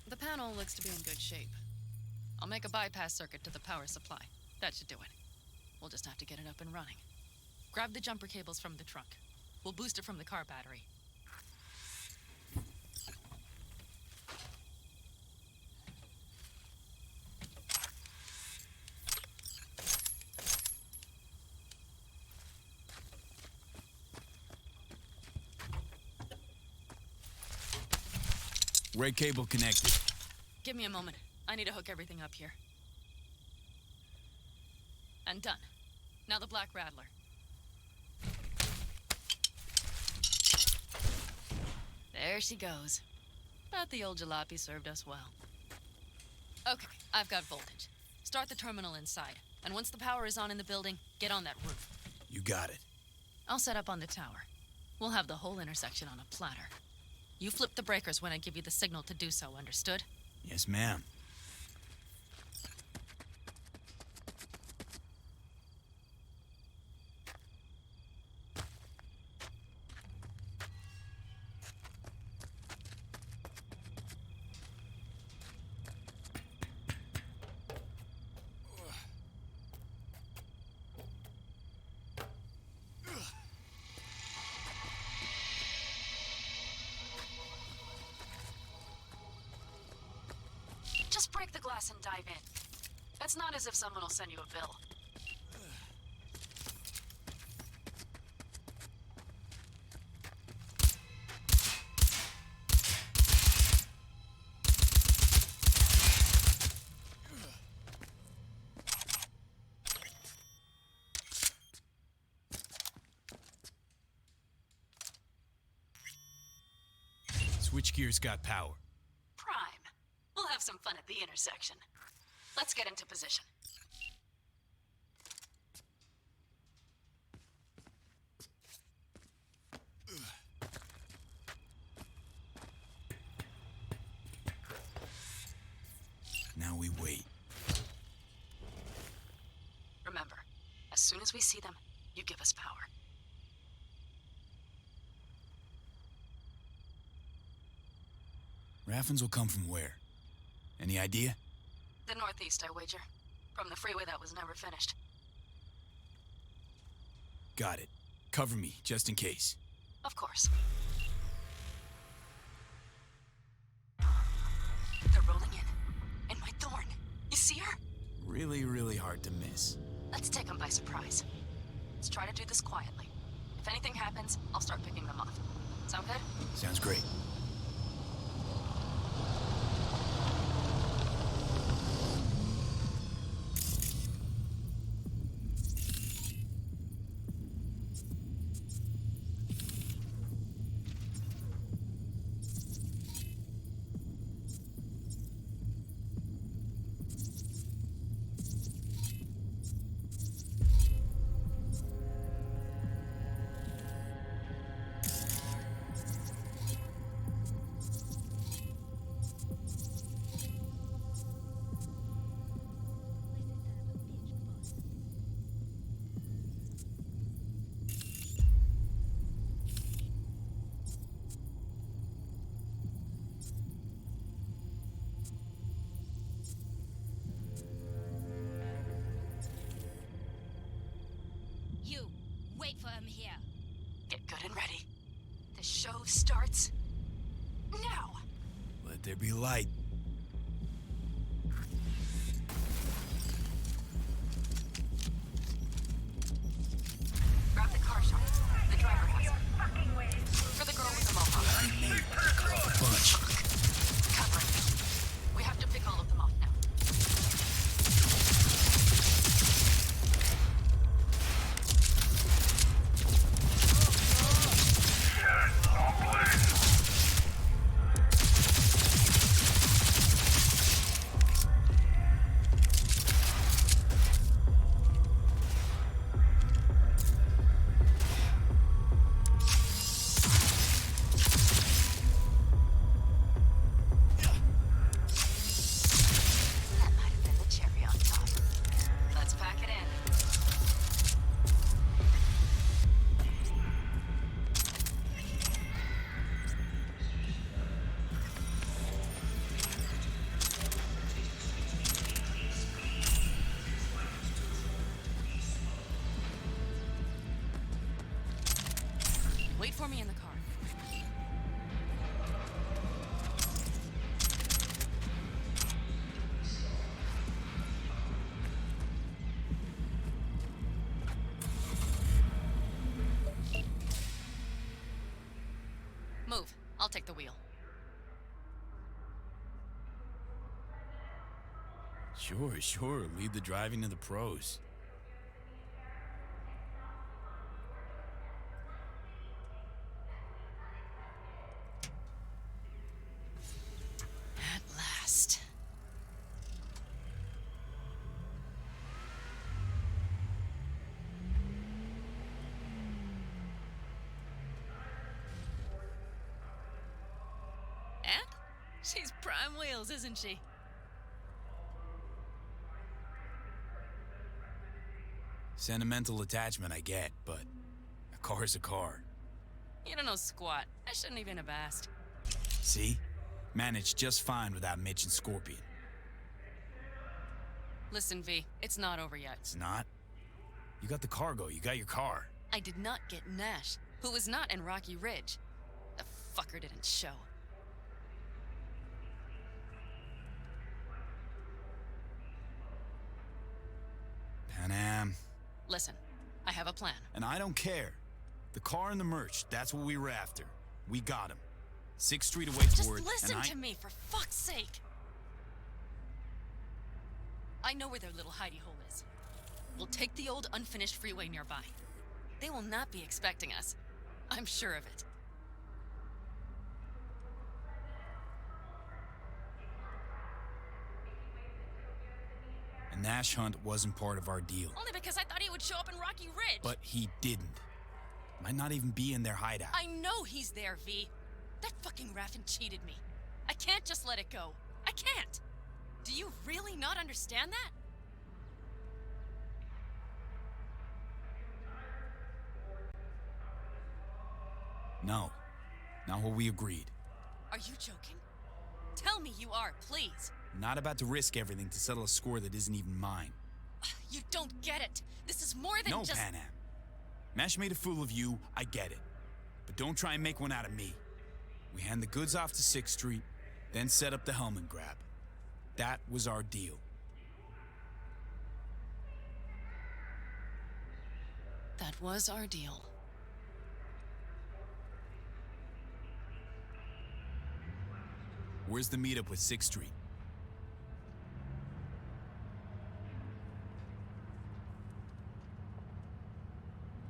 [SPEAKER 8] The panel looks to be in good shape. I'll make a bypass circuit to the power supply. That should do it. We'll just have to get it up and running. Grab the jumper cables from the trunk. We'll boost it from the car battery.
[SPEAKER 4] Red cable connected.
[SPEAKER 8] Give me a moment. I need to hook everything up here. And done. Now the Black Rattler. There she goes. But the old jalopy served us well. Okay, I've got voltage. Start the terminal inside. And once the power is on in the building, get on that roof.
[SPEAKER 4] You got it.
[SPEAKER 8] I'll set up on the tower. We'll have the whole intersection on a platter. You flip the breakers when I give you the signal to do so, understood?
[SPEAKER 4] Yes, ma'am.
[SPEAKER 8] Just break the glass and dive in. It's not as if someone will send you a bill.
[SPEAKER 4] Switchgear's got power.
[SPEAKER 8] Prime. We'll have some fun at the intersection. Let's get into position.
[SPEAKER 4] Now we wait.
[SPEAKER 8] Remember, as soon as we see them, you give us power.
[SPEAKER 4] Raffens will come from where? Any idea?
[SPEAKER 8] The northeast, I wager. From the freeway that was never finished.
[SPEAKER 4] Got it. Cover me, just in case.
[SPEAKER 8] Of course. They're rolling in. And my Thorn. You see her?
[SPEAKER 4] Really, really hard to miss.
[SPEAKER 8] Let's take them by surprise. Let's try to do this quietly. If anything happens, I'll start picking them off. Sound good?
[SPEAKER 4] Sounds great.
[SPEAKER 2] You, wait for him here.
[SPEAKER 8] Get good and ready. The show starts now.
[SPEAKER 4] Let there be light.
[SPEAKER 8] Grab the car shot. The driver has it. For the girl with the mohawk.
[SPEAKER 4] Bunch.
[SPEAKER 8] Cover it. We have to pick all of them off now. That might have been the cherry on top. Let's pack it in. Wait for me in the car. Move. I'll take the wheel.
[SPEAKER 4] Sure. Leave the driving to the pros.
[SPEAKER 8] At last. And? She's prime wheels, isn't she?
[SPEAKER 4] Sentimental attachment, I get, but a car's a car.
[SPEAKER 8] You don't know squat. I shouldn't even have asked.
[SPEAKER 4] See? Managed just fine without Mitch and Scorpion.
[SPEAKER 8] Listen, V, it's not over yet.
[SPEAKER 4] It's not? You got the cargo, you got your car.
[SPEAKER 8] I did not get Nash, who was not in Rocky Ridge. The fucker didn't show.
[SPEAKER 4] Pan Am.
[SPEAKER 8] Listen, I have a plan.
[SPEAKER 4] And I don't care. The car and the merch, that's what we were after. We got him. 6th Street away
[SPEAKER 8] Just
[SPEAKER 4] for it,
[SPEAKER 8] listen
[SPEAKER 4] and
[SPEAKER 8] to me, for fuck's sake. I know where their little hidey hole is. We'll take the old unfinished freeway nearby. They will not be expecting us. I'm sure of it.
[SPEAKER 4] And Nash Hunt wasn't part of our deal.
[SPEAKER 8] Only because I thought he would show up in Rocky Ridge.
[SPEAKER 4] But he didn't. Might not even be in their hideout.
[SPEAKER 8] I know he's there, V. That fucking Raffin cheated me. I can't just let it go. I can't. Do you really not understand that?
[SPEAKER 4] No. Not what we agreed.
[SPEAKER 8] Are you joking? Tell me you are, please.
[SPEAKER 4] Not about to risk everything to settle a score that isn't even mine.
[SPEAKER 8] You don't get it. This is more than
[SPEAKER 4] No,
[SPEAKER 8] just...
[SPEAKER 4] Pan Am. Mash made a fool of you, I get it. But don't try and make one out of me. We hand the goods off to 6th Street, then set up the helmet grab. That was our deal.
[SPEAKER 8] That was our deal.
[SPEAKER 4] Where's the meetup with 6th Street?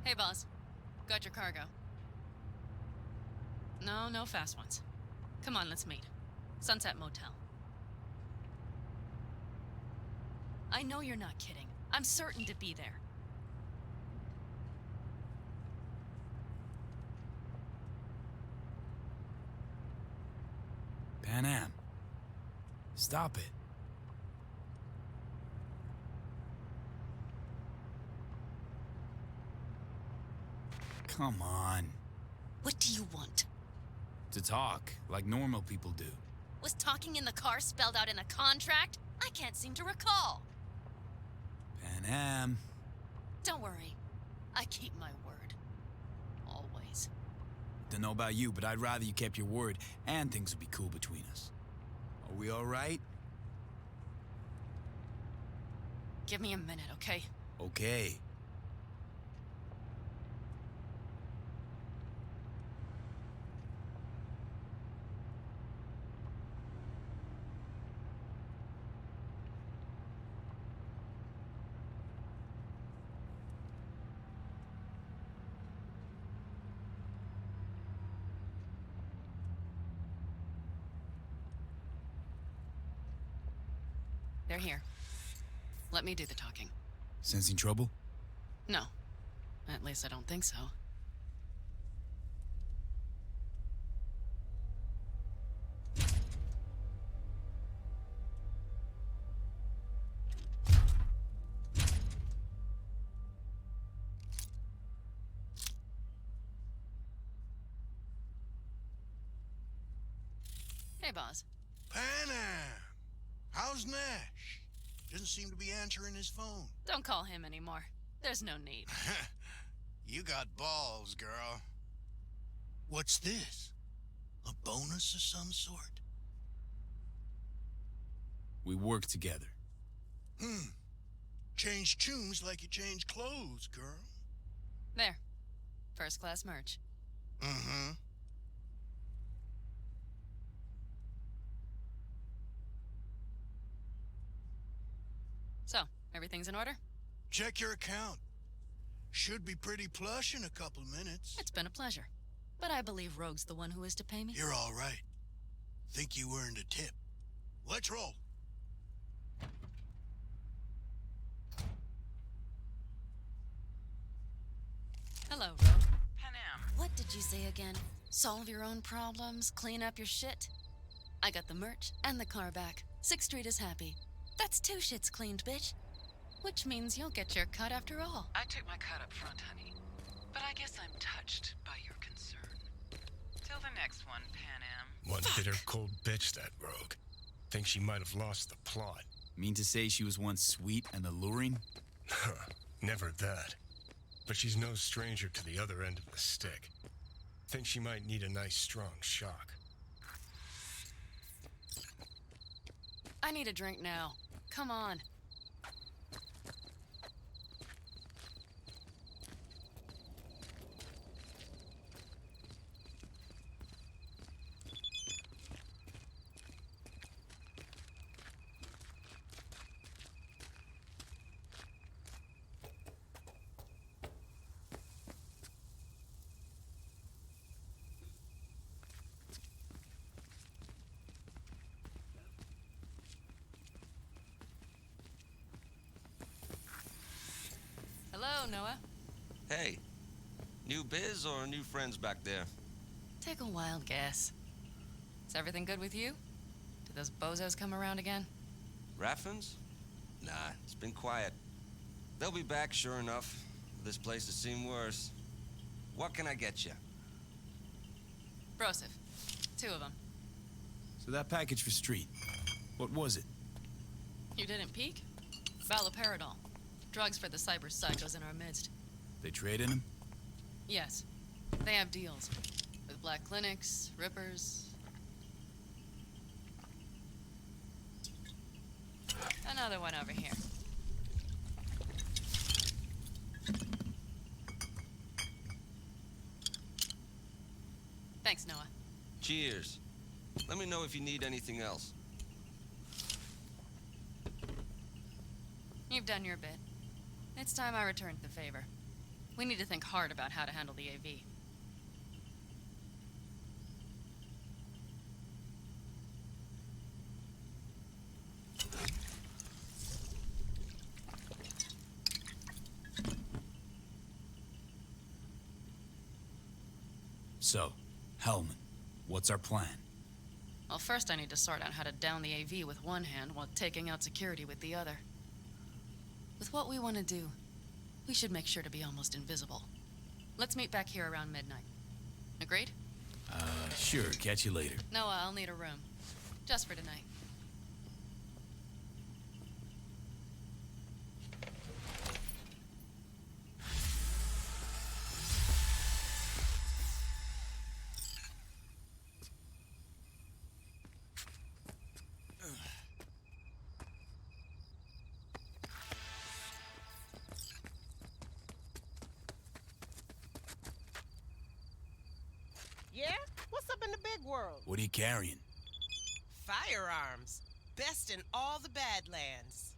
[SPEAKER 8] Hey, boss. Got your cargo. No fast ones. Come on, let's meet. Sunset Motel. I know you're not kidding. I'm certain to be there.
[SPEAKER 4] Pan Am. Stop it. Come on.
[SPEAKER 8] What do you want?
[SPEAKER 4] To talk, like normal people do.
[SPEAKER 8] Was talking in the car spelled out in the contract? I can't seem to recall.
[SPEAKER 4] Pan Am.
[SPEAKER 8] Don't worry. I keep my word. Always.
[SPEAKER 4] Don't know about you, but I'd rather you kept your word and things would be cool between us. Are we all right?
[SPEAKER 8] Give me a minute, okay?
[SPEAKER 4] Okay.
[SPEAKER 8] They're here. Let me do the talking.
[SPEAKER 4] Sensing trouble?
[SPEAKER 8] No. At least I don't think so. Hey, boss.
[SPEAKER 10] Pan Am! How's Nash? Doesn't seem to be answering his phone.
[SPEAKER 8] Don't call him anymore. There's no need.
[SPEAKER 10] You got balls, girl. What's this? A bonus of some sort?
[SPEAKER 4] We work together.
[SPEAKER 10] Change tunes like you change clothes, girl.
[SPEAKER 8] There. First class merch.
[SPEAKER 10] Mm-hmm.
[SPEAKER 8] So, everything's in order?
[SPEAKER 10] Check your account. Should be pretty plush in a couple minutes.
[SPEAKER 8] It's been a pleasure. But I believe Rogue's the one who is to pay me.
[SPEAKER 10] You're all right. Think you earned a tip. Let's roll.
[SPEAKER 8] Hello, Rogue.
[SPEAKER 11] Panam.
[SPEAKER 8] What did you say again? Solve your own problems, clean up your shit? I got the merch and the car back. 6th Street is happy. That's 2 shits cleaned, bitch. Which means you'll get your cut after all.
[SPEAKER 11] I took my cut up front, honey. But I guess I'm touched by your concern. Till the next one, Panam.
[SPEAKER 6] One bitter cold bitch, that rogue. Think she might have lost the plot.
[SPEAKER 4] Mean to say she was once sweet and alluring?
[SPEAKER 6] Never that. But she's no stranger to the other end of the stick. Think she might need a nice strong shock.
[SPEAKER 8] I need a drink now. Come on. Hello, Noah.
[SPEAKER 12] Hey, new biz or new friends back there?
[SPEAKER 8] Take a wild guess. Is everything good with you? Did those bozos come around again?
[SPEAKER 12] Raffins? Nah, it's been quiet. They'll be back, sure enough. This place has seen worse. What can I get you?
[SPEAKER 8] Broseph. 2 of them.
[SPEAKER 4] So that package for Street, what was it?
[SPEAKER 8] You didn't peek? Valoperidol. Drugs for the cyber psychos in our midst.
[SPEAKER 4] They traded him?
[SPEAKER 8] Yes. They have deals. With black clinics, rippers. Another one over here. Thanks, Noah.
[SPEAKER 12] Cheers. Let me know if you need anything else.
[SPEAKER 8] You've done your bit. It's time I returned the favor. We need to think hard about how to handle the AV.
[SPEAKER 4] So, Hellman, what's our plan?
[SPEAKER 8] Well, first I need to sort out how to down the AV with one hand while taking out security with the other. With what we want to do, we should make sure to be almost invisible. Let's meet back here around midnight. Agreed?
[SPEAKER 4] Sure, catch you later.
[SPEAKER 8] Noah, I'll need a room. Just for tonight.
[SPEAKER 13] Yeah? What's up in the big world?
[SPEAKER 4] What are you carrying?
[SPEAKER 13] Firearms. Best in all the Badlands.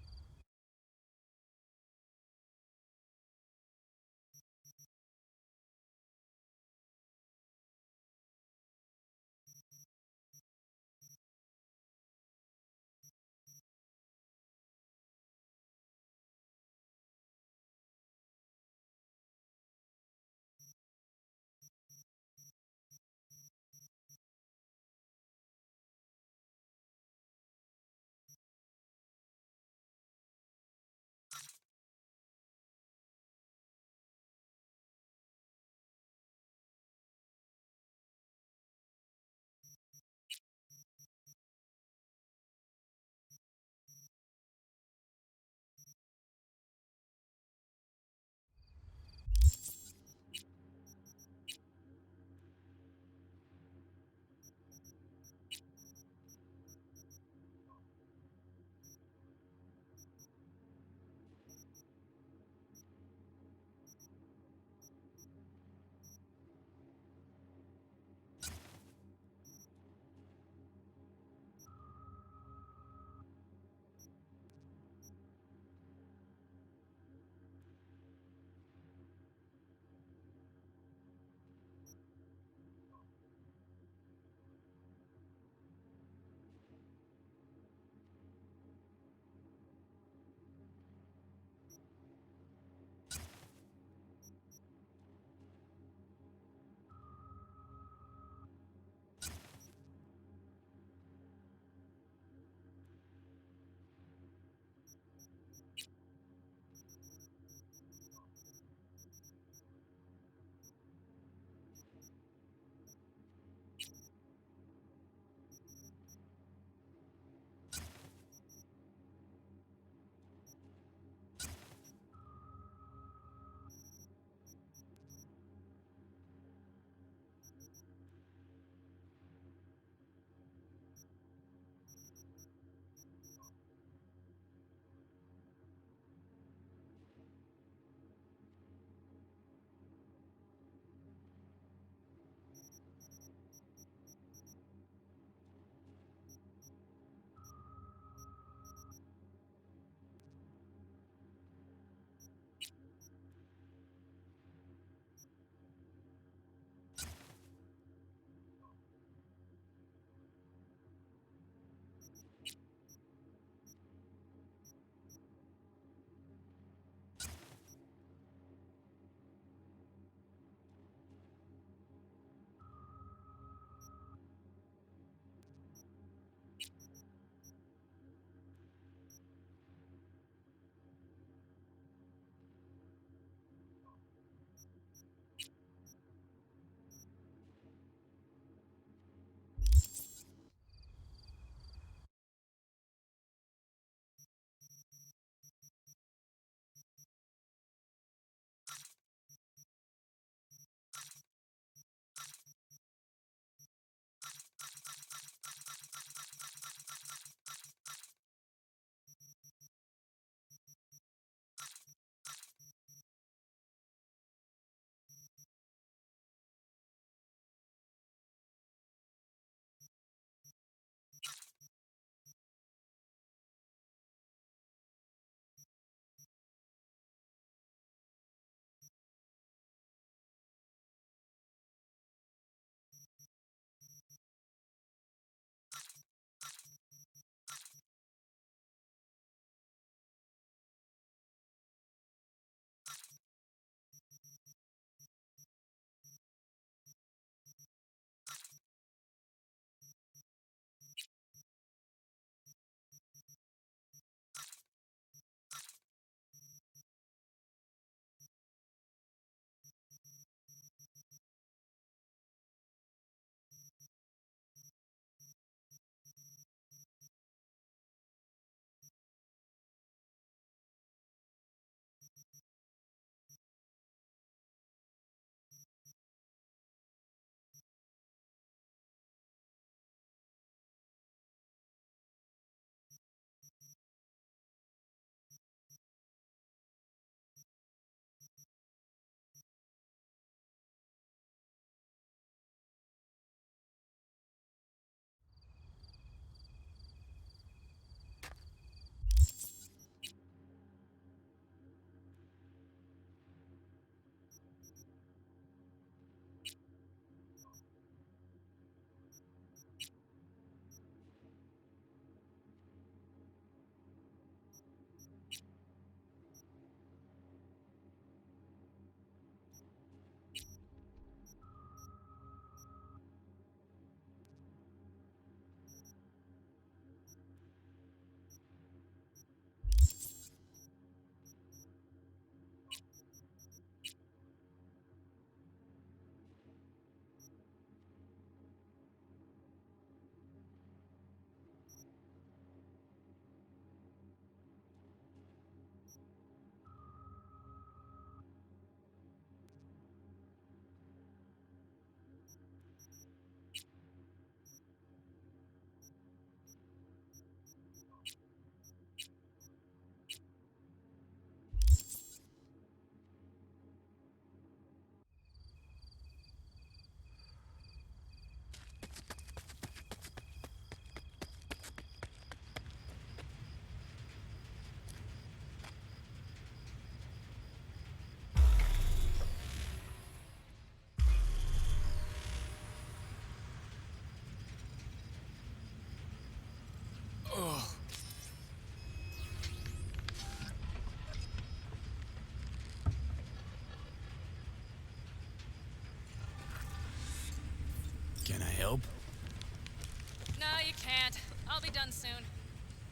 [SPEAKER 8] I'll be done soon.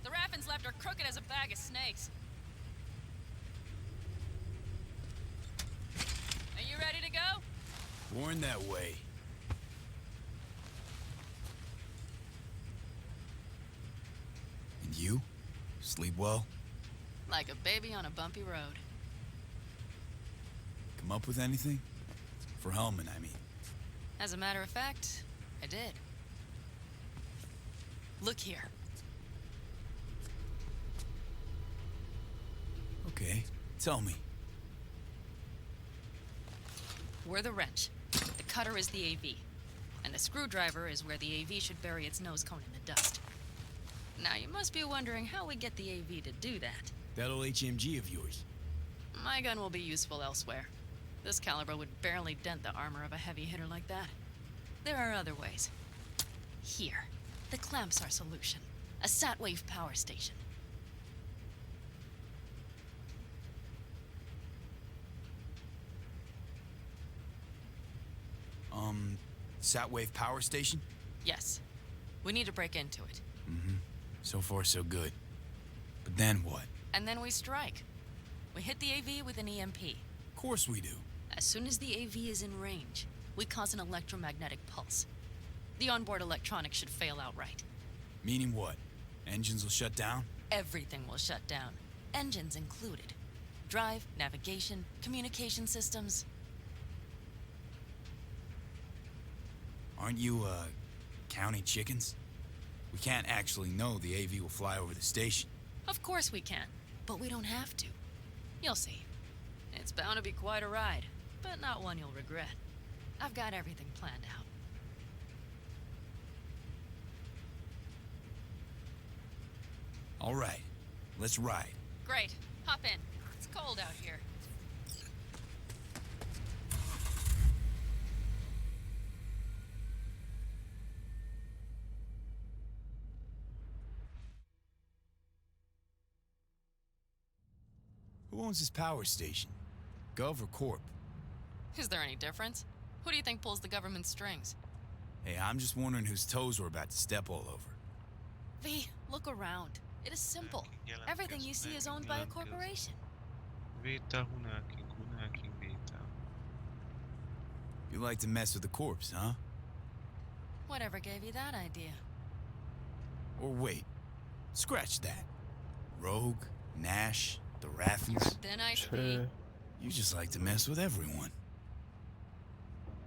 [SPEAKER 8] The Raffins left her crooked as a bag of snakes. Are you ready to go?
[SPEAKER 4] Born that way. And you? Sleep well?
[SPEAKER 8] Like a baby on a bumpy road.
[SPEAKER 4] Come up with anything? For Hellman, I mean.
[SPEAKER 8] As a matter of fact, I did. Look here.
[SPEAKER 4] Okay, tell me.
[SPEAKER 8] We're the wrench. The cutter is the AV. And the screwdriver is where the AV should bury its nose cone in the dust. Now, you must be wondering how we get the AV to do that.
[SPEAKER 4] That old HMG of yours.
[SPEAKER 8] My gun will be useful elsewhere. This caliber would barely dent the armor of a heavy hitter like that. There are other ways. Here. The clamp's our solution. A sat-wave power station.
[SPEAKER 4] Sat-wave power station?
[SPEAKER 8] Yes. We need to break into it.
[SPEAKER 4] Mm-hmm. So far, so good. But then what?
[SPEAKER 8] And then we strike. We hit the AV with an EMP.
[SPEAKER 4] Of course we do.
[SPEAKER 8] As soon as the AV is in range, we cause an electromagnetic pulse. The onboard electronics should fail outright.
[SPEAKER 4] Meaning what? Engines will shut down?
[SPEAKER 8] Everything will shut down. Engines included. Drive, navigation, communication systems.
[SPEAKER 4] Aren't you, counting chickens? We can't actually know the AV will fly over the station.
[SPEAKER 8] Of course we can, but we don't have to. You'll see. It's bound to be quite a ride, but not one you'll regret. I've got everything planned out.
[SPEAKER 4] All right, let's ride.
[SPEAKER 8] Great. Hop in. It's cold out here.
[SPEAKER 4] Who owns this power station? Gov or Corp?
[SPEAKER 8] Is there any difference? Who do you think pulls the government's strings?
[SPEAKER 4] Hey, I'm just wondering whose toes we're about to step all over.
[SPEAKER 8] V, look around. It is simple. Everything you see is owned by a corporation.
[SPEAKER 4] You like to mess with the corpse, huh?
[SPEAKER 8] Whatever gave you that idea?
[SPEAKER 4] Or wait, scratch that. Rogue, Nash, the Raffins.
[SPEAKER 8] Then I see.
[SPEAKER 4] You just like to mess with everyone.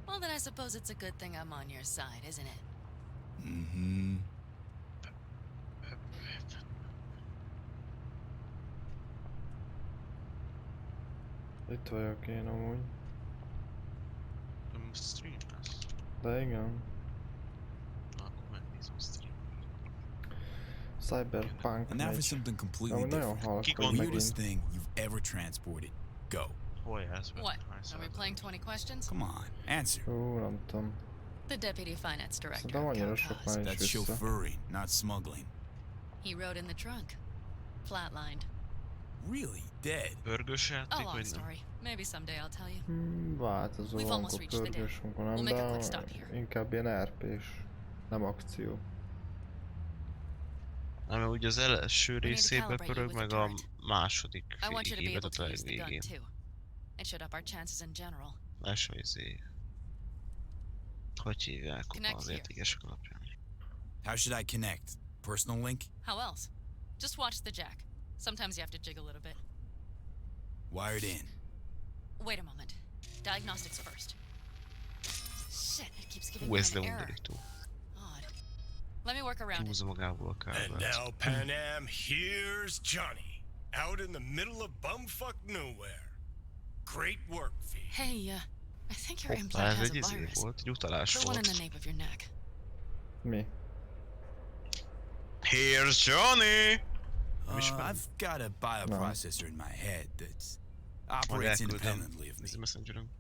[SPEAKER 8] Well, then I suppose it's a good thing I'm on your side, isn't it?
[SPEAKER 4] Mm-hmm.
[SPEAKER 14] Itt vagyok én amúgy.
[SPEAKER 15] Nem stream lesz.
[SPEAKER 14] De igen.
[SPEAKER 15] Na, akkor megnézem a stream.
[SPEAKER 14] Cyberpunk
[SPEAKER 4] And now for
[SPEAKER 14] megy.
[SPEAKER 4] something completely
[SPEAKER 14] Amúgy nagyon
[SPEAKER 4] different.
[SPEAKER 14] halk
[SPEAKER 4] The
[SPEAKER 14] vagy
[SPEAKER 4] weirdest
[SPEAKER 14] megint.
[SPEAKER 4] thing you've ever transported. Go.
[SPEAKER 15] Hol jársz?
[SPEAKER 8] What? Are we playing 20 questions?
[SPEAKER 4] Come on, answer.
[SPEAKER 14] Hú, nem tudom.
[SPEAKER 8] The deputy finance director.
[SPEAKER 14] Szerintem annyira sok már nincs
[SPEAKER 4] That's
[SPEAKER 14] vissza.
[SPEAKER 4] chauffeuring, not smuggling.
[SPEAKER 8] He rode in the trunk. Flatlined.
[SPEAKER 4] Really? Dead?
[SPEAKER 15] Pörgős
[SPEAKER 8] A
[SPEAKER 15] játék,
[SPEAKER 8] long
[SPEAKER 15] vagy nem?
[SPEAKER 8] story. Maybe someday I'll tell you.
[SPEAKER 14] Változó
[SPEAKER 8] We've
[SPEAKER 14] van,
[SPEAKER 8] almost
[SPEAKER 14] akkor
[SPEAKER 8] reached the
[SPEAKER 14] pörgős,
[SPEAKER 8] dam.
[SPEAKER 14] amikor nem,
[SPEAKER 8] We'll make a quick stop
[SPEAKER 14] de
[SPEAKER 8] here.
[SPEAKER 14] inkább ilyen RP-s, nem akció.
[SPEAKER 15] Nem, mert ugye az első
[SPEAKER 8] We need to
[SPEAKER 15] részében
[SPEAKER 8] calibrate you
[SPEAKER 15] pörög,
[SPEAKER 8] with
[SPEAKER 15] meg
[SPEAKER 8] the
[SPEAKER 15] a
[SPEAKER 8] turret.
[SPEAKER 15] második
[SPEAKER 8] I want you to be
[SPEAKER 15] félig
[SPEAKER 8] able
[SPEAKER 15] évad a
[SPEAKER 8] to use the gun
[SPEAKER 15] legvégén.
[SPEAKER 8] too. It should up our chances in general.
[SPEAKER 15] Első izé... Hogy hívják
[SPEAKER 8] Connect
[SPEAKER 15] az
[SPEAKER 8] here.
[SPEAKER 15] értékesek alapján?
[SPEAKER 4] How should I connect? Personal link?
[SPEAKER 8] How else? Just watch the jack. Sometimes you have to jig a little bit.
[SPEAKER 4] Wired in.
[SPEAKER 8] Wait a moment. Diagnostics first. Shit, it keeps giving
[SPEAKER 15] Hú,
[SPEAKER 8] me
[SPEAKER 15] ez
[SPEAKER 8] an error.
[SPEAKER 15] leundorító.
[SPEAKER 8] Odd. Let me work around it.
[SPEAKER 15] Húzza magából a
[SPEAKER 6] And
[SPEAKER 15] kábelt.
[SPEAKER 6] now, Pan Am, here's Johnny. Out in the middle of bumfuck nowhere. Great work, V.
[SPEAKER 8] Hey, I think your
[SPEAKER 15] Hoppá,
[SPEAKER 8] implant
[SPEAKER 15] ez
[SPEAKER 8] has
[SPEAKER 15] egy
[SPEAKER 8] a
[SPEAKER 15] izé
[SPEAKER 8] virus.
[SPEAKER 15] volt, egy utalás
[SPEAKER 8] The one in
[SPEAKER 15] volt.
[SPEAKER 8] the nape of your neck.
[SPEAKER 14] Mi?
[SPEAKER 15] Here's Johnny!
[SPEAKER 4] I've got a bioprocessor in my head that operates independently of me.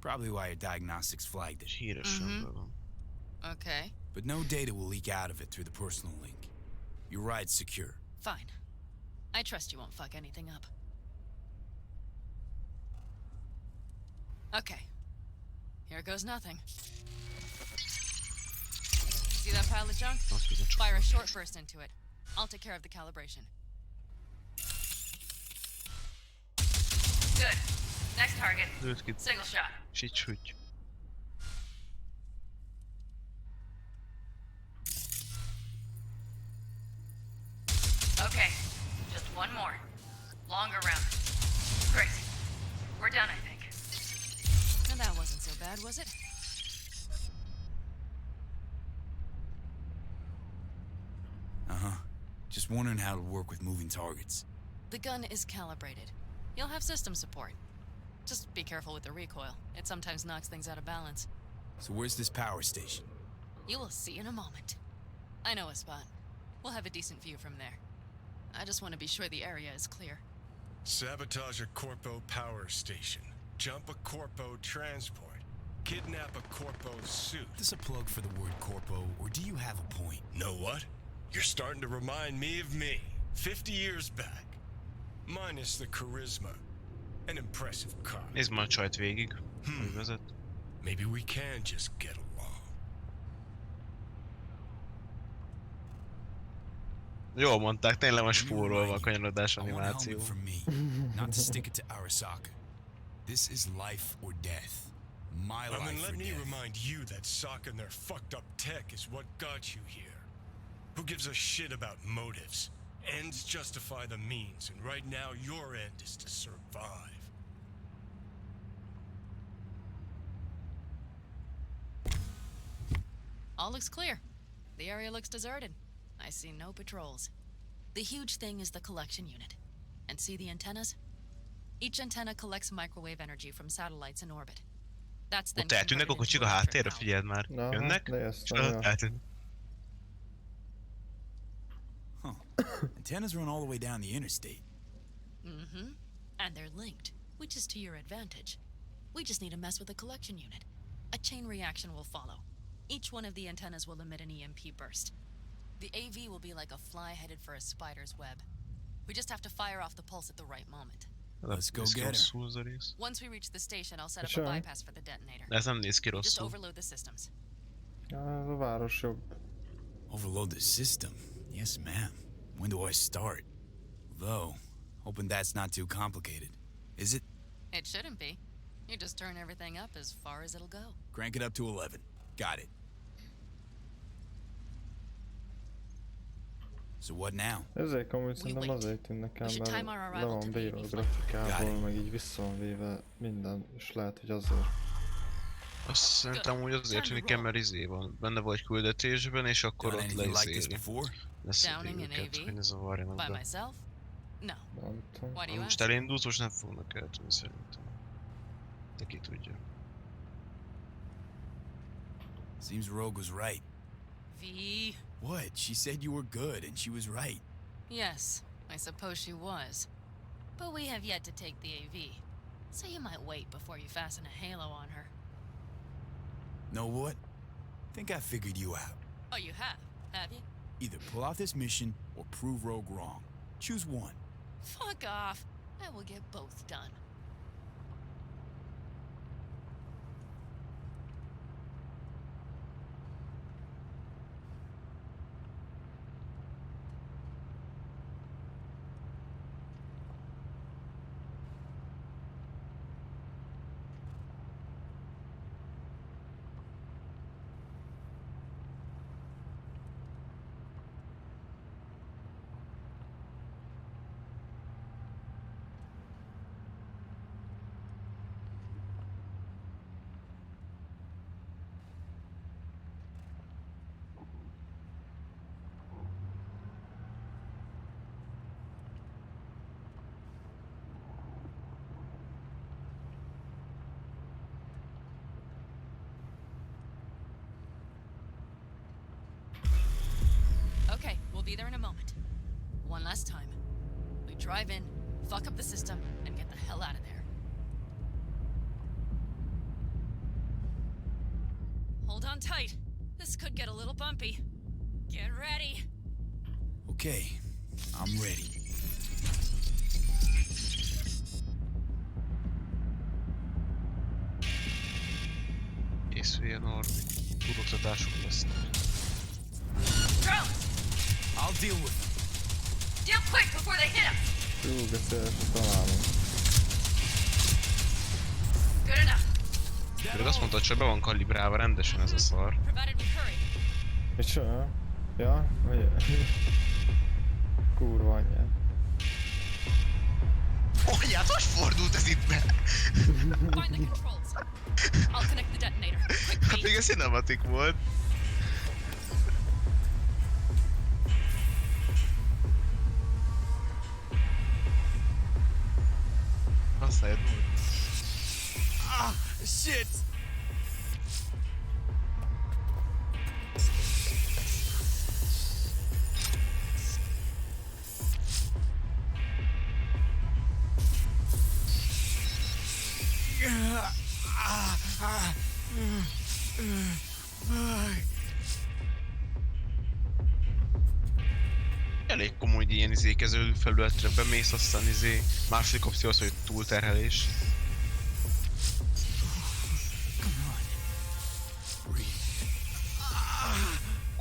[SPEAKER 4] Probably why your diagnostics flagged it.
[SPEAKER 8] Okay.
[SPEAKER 4] But no data will leak out of it through the personal link. Your ride's secure.
[SPEAKER 8] Fine. I trust you won't fuck anything up. Okay. Here goes nothing. See that pile of junk? Fire a short burst into it. I'll take care of the calibration. Good. Next target.
[SPEAKER 15] Lőtt ki.
[SPEAKER 8] Single shot.
[SPEAKER 15] És így sügy.
[SPEAKER 8] Okay. Just one more. Longer round. Great. We're done, I think. And that wasn't so bad, was it?
[SPEAKER 4] Uh-huh. Just wondering how it'll work with moving targets.
[SPEAKER 8] The gun is calibrated. You'll have system support. Just be careful with the recoil. It sometimes knocks things out of balance.
[SPEAKER 4] So where's this power station?
[SPEAKER 8] You will see in a moment. I know a spot. We'll have a decent view from there. I just want to be sure the area is clear.
[SPEAKER 6] Sabotage a Corpo power station. Jump a Corpo transport. Kidnap a Corpo suit.
[SPEAKER 4] Is this a plug for the word corpo, or do you have a point?
[SPEAKER 6] Know what? You're starting to remind me of me, 50 years back. Minus the charisma. An impressive cop.
[SPEAKER 15] Nézd már a csajt végig. Hogy vezet.
[SPEAKER 6] Maybe we can just get along.
[SPEAKER 15] Jól mondták, tényleg most spórolva a kanyarodás animáció.
[SPEAKER 4] Not to stick it to Arasaka. This is life or death. My life
[SPEAKER 6] mean,
[SPEAKER 4] or
[SPEAKER 6] let me
[SPEAKER 4] death.
[SPEAKER 6] remind you that Sokka and their fucked up tech is what got you here. Who gives a shit about motives? Ends justify the means, and right now your end is to survive.
[SPEAKER 8] All looks clear. The area looks deserted. I see no patrols. The huge thing is the collection unit. And see the antennas? Each antenna collects microwave energy from satellites in orbit. That's then
[SPEAKER 15] Ott eltűnnek a kocsik a háttérre, figyeld már. Jönnek, és ott eltűnnek.
[SPEAKER 4] Huh. Antennas run all the way down the interstate.
[SPEAKER 8] Mm-hmm. And they're linked, which is to your advantage. We just need to mess with the collection unit. A chain reaction will follow. Each one of the antennas will emit an EMP burst. The AV will be like a fly headed for a spider's web. We just have to fire off the pulse at the right moment.
[SPEAKER 4] Let's go get her.
[SPEAKER 8] Once we reach the station, I'll set up a bypass for the detonator.
[SPEAKER 15] Ez nem néz ki
[SPEAKER 8] Just
[SPEAKER 15] rosszul.
[SPEAKER 8] overload the systems.
[SPEAKER 14] A város jobb.
[SPEAKER 4] Overload the system? Yes, ma'am. When do I start? Though, hoping that's not too complicated. Is it?
[SPEAKER 8] It shouldn't be. You just turn everything up as far as it'll go.
[SPEAKER 4] Crank it up to 11. Got it. So what now?
[SPEAKER 14] Ezért amúgy szerintem azért tűnnek el, mert le van bírva a grafikából, meg így vissza van véve minden, és lehet, hogy azért.
[SPEAKER 15] Azt szerintem úgy azért tűnik el, mert izé van. Benne vagy küldetésben, és akkor ott leizéli. Leszedi őket, hogy ne zavarjanak be.
[SPEAKER 14] Nem tudom.
[SPEAKER 15] Ha most elindulsz, most nem fognak eltűnni szerintem. De ki tudja.
[SPEAKER 4] Seems Rogue was right.
[SPEAKER 8] V.
[SPEAKER 4] What? She said you were good, and she was right.
[SPEAKER 8] Yes, I suppose she was. But we have yet to take the AV, so you might wait before you fasten a halo on her.
[SPEAKER 4] Know what? Think I figured you out.
[SPEAKER 8] Oh, you have you?
[SPEAKER 4] Either pull off this mission or prove Rogue wrong. Choose one.
[SPEAKER 8] Fuck off. I will get both done. Okay, we'll be there in a moment. One last time. We drive in, fuck up the system, and get the hell out of there. Hold on tight. This could get a little bumpy. Get ready.
[SPEAKER 4] Okay, I'm ready.
[SPEAKER 15] Észvél Nordi. Tudoktatások lesznek.
[SPEAKER 4] I'll deal with them.
[SPEAKER 8] Deal quick before they hit us.
[SPEAKER 14] Jó, de szélesre találom.
[SPEAKER 8] Good enough.
[SPEAKER 15] Pedig azt mondtad, hogy be van kalibrálva rendesen ez a szar.
[SPEAKER 14] Micsoda? Ja? Vagy... Kurva anyját.
[SPEAKER 15] Anyját, hogy fordult ez itt be? Hát még ez cinematik volt. Használjad úgy.
[SPEAKER 4] Ah, shit!
[SPEAKER 15] Elég komoly, hogy ilyen izékező felületre bemész, aztán második opció az, hogy túlterhelés.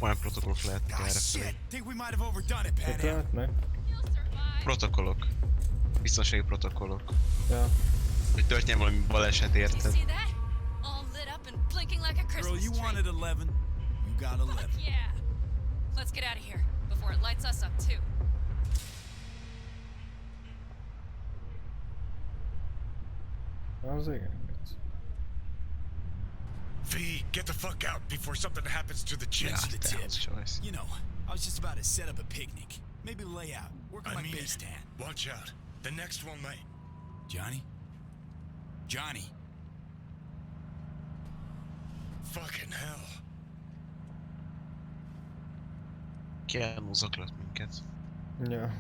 [SPEAKER 15] Olyan protokollok lehetnek errefelé.
[SPEAKER 14] Mit lehetnek?
[SPEAKER 15] Protokollok. Biztonsági protokollok.
[SPEAKER 14] Ja.
[SPEAKER 15] Hogy történjen valami baleset, érted?
[SPEAKER 4] Girl, you wanted 11. You got 11.
[SPEAKER 8] Yeah. Let's get out of here before it lights us up too.
[SPEAKER 14] Az igen.
[SPEAKER 6] V, get the fuck out before something happens to the chick.
[SPEAKER 4] Thanks for the tip. You know, I was just about to set up a picnic. Maybe lay out, work on my base tan.
[SPEAKER 6] Watch out. The next one might.
[SPEAKER 4] Johnny? Johnny?
[SPEAKER 6] Fucking hell.
[SPEAKER 15] Keanu zaklat minket.
[SPEAKER 14] Ja.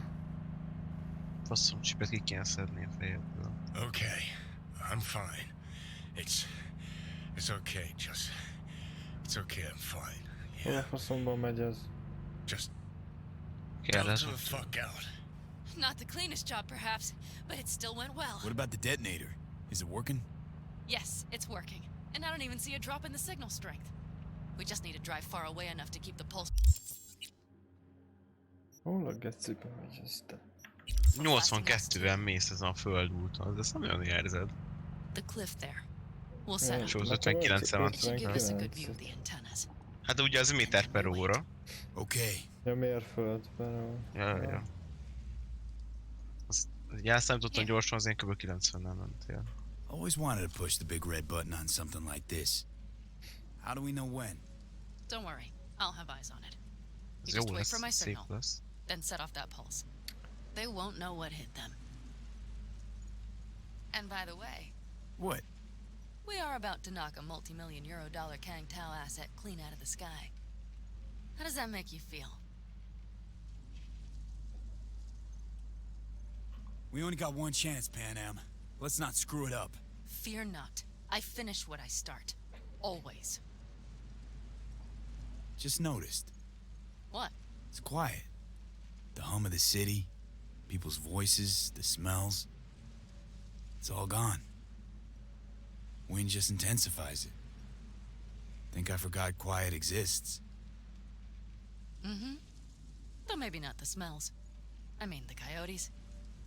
[SPEAKER 15] Faszom, csipet ki kéne szedni a fejedből.
[SPEAKER 6] Okay, I'm fine. It's okay, just... It's okay, I'm fine.
[SPEAKER 14] Hol a faszomban megy ez?
[SPEAKER 6] Just...
[SPEAKER 15] Chill the
[SPEAKER 6] fuck out.
[SPEAKER 8] Not the cleanest job, perhaps, but it still went well.
[SPEAKER 4] What about the detonator? Is it working?
[SPEAKER 8] Yes, it's working. And I don't even see a drop in the signal strength. We just need to drive far away enough to keep the pulse.
[SPEAKER 14] Hol a gecibe megy ez te?
[SPEAKER 15] 82-vel mész ezen a földúton, de ezt nem olyan érzed.
[SPEAKER 8] The cliff there. We'll set up.
[SPEAKER 15] És az 59-en van. Hát de ugye az méter per óra.
[SPEAKER 4] Okay.
[SPEAKER 14] Ja, mérföld per óra.
[SPEAKER 15] Ja. Azt elszámítottam gyorsan, az én kb. 90-nel mentél.
[SPEAKER 4] Always wanted to push the big red button on something like this. How do we know when?
[SPEAKER 8] Don't worry, I'll have eyes on it. You
[SPEAKER 15] Jó
[SPEAKER 8] just wait
[SPEAKER 15] lesz,
[SPEAKER 8] for my
[SPEAKER 15] szép
[SPEAKER 8] signal,
[SPEAKER 15] lesz.
[SPEAKER 8] then set off that pulse. They won't know what hit them. And by the way...
[SPEAKER 4] What?
[SPEAKER 8] We are about to knock a multi-million euro dollar Kang Tao asset clean out of the sky. How does that make you feel?
[SPEAKER 4] We only got one chance, Pan Am. Let's not screw it up.
[SPEAKER 8] Fear not. I finish what I start. Always.
[SPEAKER 4] Just noticed.
[SPEAKER 8] What?
[SPEAKER 4] It's quiet. The hum of the city, people's voices, the smells. It's all gone. Wind just intensifies it. Think I forgot quiet exists.
[SPEAKER 8] Mm-hmm. Though maybe not the smells. I mean, the coyotes.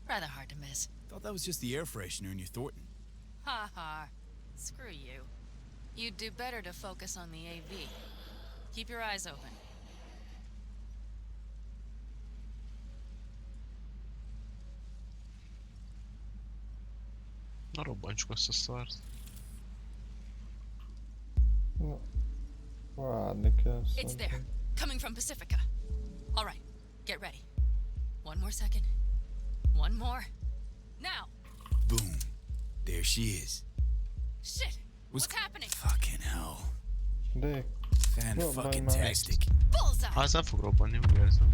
[SPEAKER 8] Rather hard to miss.
[SPEAKER 4] Thought that was just the air freshener in your Thornton.
[SPEAKER 8] Ha ha. Screw you. You'd do better to focus on the AV. Keep your eyes open.
[SPEAKER 15] Na robbantsuk azt a szart.
[SPEAKER 14] Várni kell.
[SPEAKER 8] It's there. Coming from Pacifica. All right. Get ready. One more second. One more. Now.
[SPEAKER 4] Boom. There she is.
[SPEAKER 8] Shit. What's happening?
[SPEAKER 4] Fucking hell.
[SPEAKER 14] De...
[SPEAKER 4] Fan-fucking-tastic.
[SPEAKER 8] Bullseye.
[SPEAKER 15] Ha, ez nem fog robbanni, úgy érzem.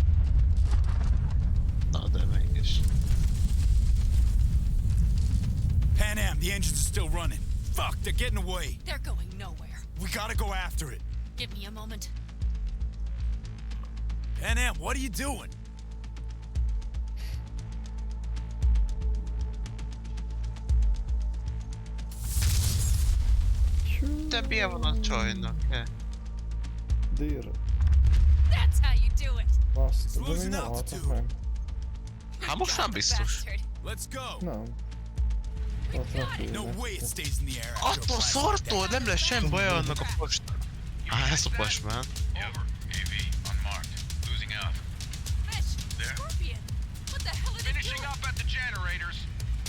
[SPEAKER 15] Na, de mégis.
[SPEAKER 4] Pan Am, the engines are still running. Fuck, they're getting away.
[SPEAKER 8] They're going nowhere.
[SPEAKER 4] We gotta go after it.
[SPEAKER 8] Give me a moment.
[SPEAKER 4] Pan Am, what are you doing?
[SPEAKER 15] Többie van a csajnak,
[SPEAKER 14] Dír.
[SPEAKER 8] That's how you do it.
[SPEAKER 14] Azt, de még nem haltak meg.
[SPEAKER 15] Hát most nem biztos.
[SPEAKER 14] Nem. Ott repülnek.
[SPEAKER 15] Attól szartól nem lesz sem baj annak a postnak. Á, ez a past már.
[SPEAKER 3] Finishing up at the generators.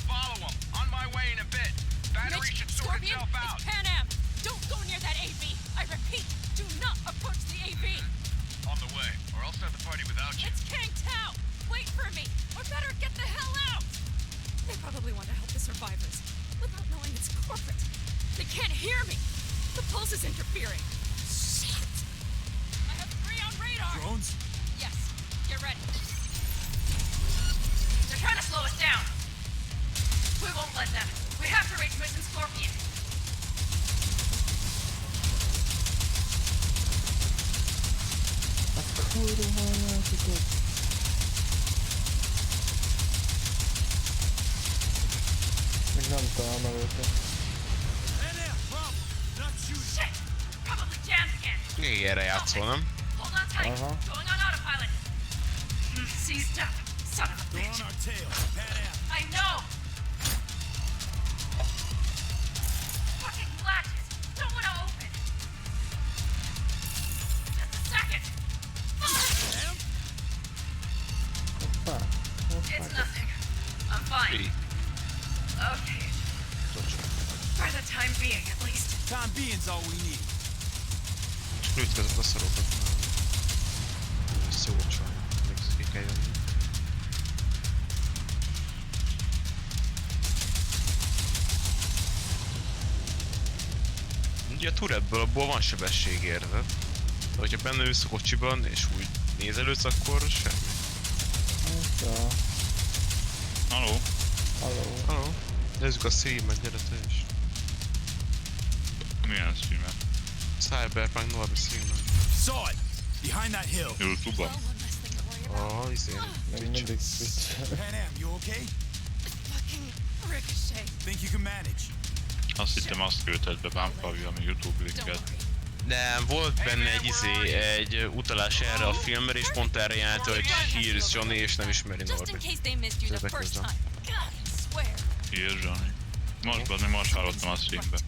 [SPEAKER 3] Follow them. On my way in a bit. Battery should sort itself out.
[SPEAKER 8] It's Pan Am. Don't go near that AV. I repeat, do not approach the AV.
[SPEAKER 3] On the way, or I'll start the party without you.
[SPEAKER 8] It's Kang Tao. Wait for me, or better get the hell out. They probably want to help the survivors without knowing it's corporate. They can't hear me. The pulse is interfering. Shit. I have 3 on radar.
[SPEAKER 4] Drones?
[SPEAKER 8] Yes. Get ready. They're trying to slow us down. We won't let them. We have to reach Mission Scorpion.
[SPEAKER 14] Kurwa, játékot. Még nem találom őket.
[SPEAKER 8] Shit! Probably jammed again.
[SPEAKER 15] Még erre játszol, nem?
[SPEAKER 8] Hold on tight.
[SPEAKER 14] Aha.
[SPEAKER 8] Going on autopilot. Seized up. Son of a bitch. I know. Fucking latches. Don't want to open. Just a second. It's nothing. I'm fine. Okay. For the time being, at least.
[SPEAKER 4] Time being's all we need.
[SPEAKER 15] Csak lőtkezett a szarokat már. Összeolcsol. Még ki kell jönni. Ugye a Touretből abból van sebesség, érted? De hogyha benne ülsz a kocsiban és úgy nézelődsz, akkor semmi.
[SPEAKER 3] Halló?
[SPEAKER 15] Halló? Nézzük a streamet, gyere te is.
[SPEAKER 3] Milyen streamet?
[SPEAKER 15] Cyberpunk Norbi streamet.
[SPEAKER 4] Saw it! Behind that hill.
[SPEAKER 3] YouTube-on?
[SPEAKER 15] Izén.
[SPEAKER 14] Még mindig Twitch.
[SPEAKER 4] Pan Am, you okay?
[SPEAKER 8] Fucking ricochet.
[SPEAKER 4] Think you can manage?
[SPEAKER 3] Azt hittem azt küldted be Bámfavi, ami YouTube linket.
[SPEAKER 15] Nem, volt benne egy utalás erre a filmre, és pont erre jelent, hogy Here's Johnny, és nem ismeri Norbi. Többek között.
[SPEAKER 3] Here's Johnny. Most hallottam a streambe.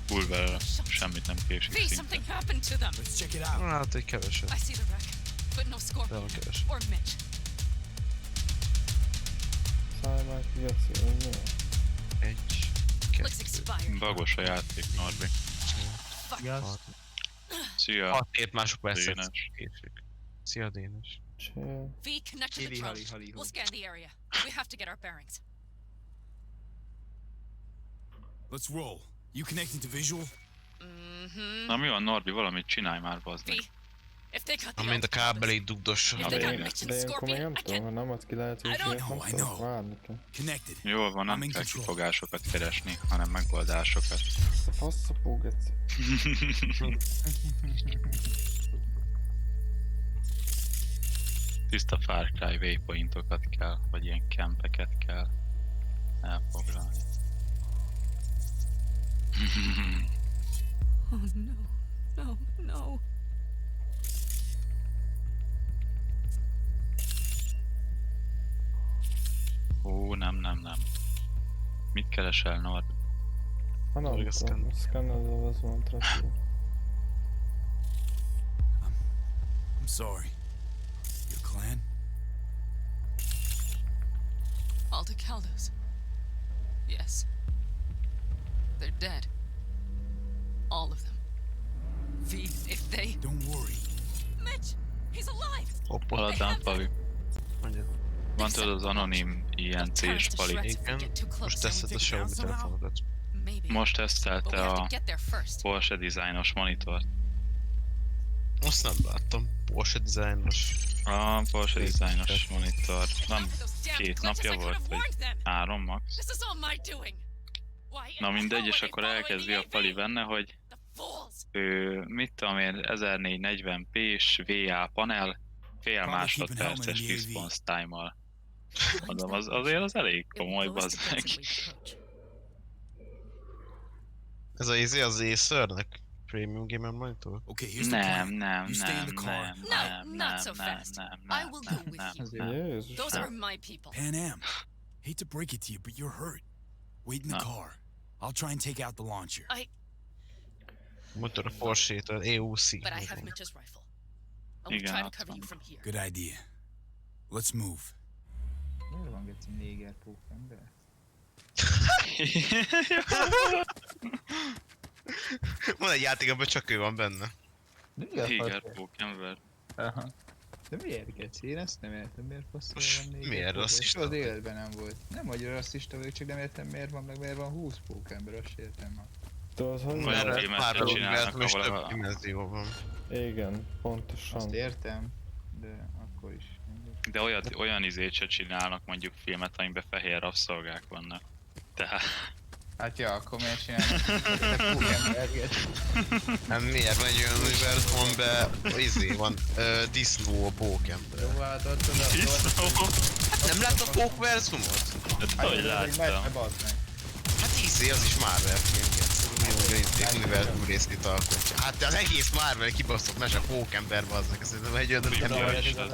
[SPEAKER 3] Bulverre, semmit nem késik szinte.
[SPEAKER 15] Hát egy keveset. De van keveset.
[SPEAKER 14] Szállmát igazán, hogy mi?
[SPEAKER 15] Egy, kettő.
[SPEAKER 3] Bagos a játék, Norbi. Szia.
[SPEAKER 15] 6-7 másodpercet késik. Szia, Dénes.
[SPEAKER 8] V, connect to the drone. We'll scan the area. We have to get our bearings.
[SPEAKER 4] Let's roll. You connecting to visual?
[SPEAKER 3] Na mi van, Norbi, valamit csinálj már, bazd meg.
[SPEAKER 15] Amint a kábelét dugdossa.
[SPEAKER 14] De ilyenkor még nem tudom, ha nem ad ki lehetőséget, nem tudom, várni kell.
[SPEAKER 3] Jól van, nem kell kifogásokat keresni, hanem megoldásokat.
[SPEAKER 14] Fasz a pógeci.
[SPEAKER 3] Tiszta Far Cry waypointokat kell, vagy ilyen campeket kell elfoglalni.
[SPEAKER 8] Oh no, no.
[SPEAKER 3] Ó, nem. Mit keresel, Norbi?
[SPEAKER 14] Ha nem tudom, szkennelve az van trafík.
[SPEAKER 4] I'm sorry. Your clan?
[SPEAKER 8] Aldecaldos. Yes. They're dead. All of them. V, if they...
[SPEAKER 4] Don't worry.
[SPEAKER 8] Mitch! He's alive!
[SPEAKER 3] Haladám, Pavi. Van tudod az anonim INC-s Pali?
[SPEAKER 15] Igen, most teszed a Xiaomi telefonodat.
[SPEAKER 3] Most tesztelte a Porsche dizájnos monitort.
[SPEAKER 15] Azt nem láttam. Porsche dizájnos.
[SPEAKER 3] A Porsche dizájnos monitor. Nem 2 napja volt, vagy 3 max. Na mindegy, és akkor elkezdi a Pali benne, hogy mit tudom én, 1440p-s VA panel, fél másodperces response time-mal. Mondom, azért az elég komoly, bazd meg.
[SPEAKER 15] Ez az Acernek? Premium gamer monitor?
[SPEAKER 4] Okay, here's the plan. You stay in the car.
[SPEAKER 8] Not so fast. I will go with you.
[SPEAKER 14] Jézus.
[SPEAKER 8] Those are my people.
[SPEAKER 4] Pan Am, hate to break it to you, but you're hurt. Wait in the car. I'll try and take out the launcher.
[SPEAKER 15] Motor a Porsche-től, EUC.
[SPEAKER 8] But I have Mitch's rifle. I will try to cover you from here.
[SPEAKER 4] Good idea. Let's move.
[SPEAKER 16] Miért van geci néger pókember?
[SPEAKER 15] Van egy játék, abban csak ő van benne.
[SPEAKER 3] Néger pókember.
[SPEAKER 16] Aha. De miért geci? Én ezt nem értem, miért passzol van néger
[SPEAKER 15] miért
[SPEAKER 16] pókember?
[SPEAKER 15] rasszista?
[SPEAKER 16] Az életben nem volt. Nem vagy rasszista vagyok, csak nem értem miért van, meg miért van 20 pókember, azt értem már.
[SPEAKER 14] Tudod, hogy
[SPEAKER 3] Olyan filmet csinálnak,
[SPEAKER 15] most
[SPEAKER 3] ahol
[SPEAKER 15] több dimenzió van.
[SPEAKER 14] Igen, pontosan.
[SPEAKER 16] Azt értem, de akkor is.
[SPEAKER 3] De olyan izét se csinálnak, mondjuk filmet, amiben fehér rabszolgák vannak. Tehát...
[SPEAKER 16] Hát ja, akkor miért csinálnak pókemberget?
[SPEAKER 15] Hát miért van egy olyan univerzumon be, van, disznó a pókember.
[SPEAKER 16] Jó, hát ott oda...
[SPEAKER 15] Hát nem láttad a pókverzumot?
[SPEAKER 3] Hát hogy láttam?
[SPEAKER 15] Hát az is Marvel film. Univerzum részét alkotja. Hát az egész Marvel kibaszott mese pókember bazdnak, ez egy olyan univerzum.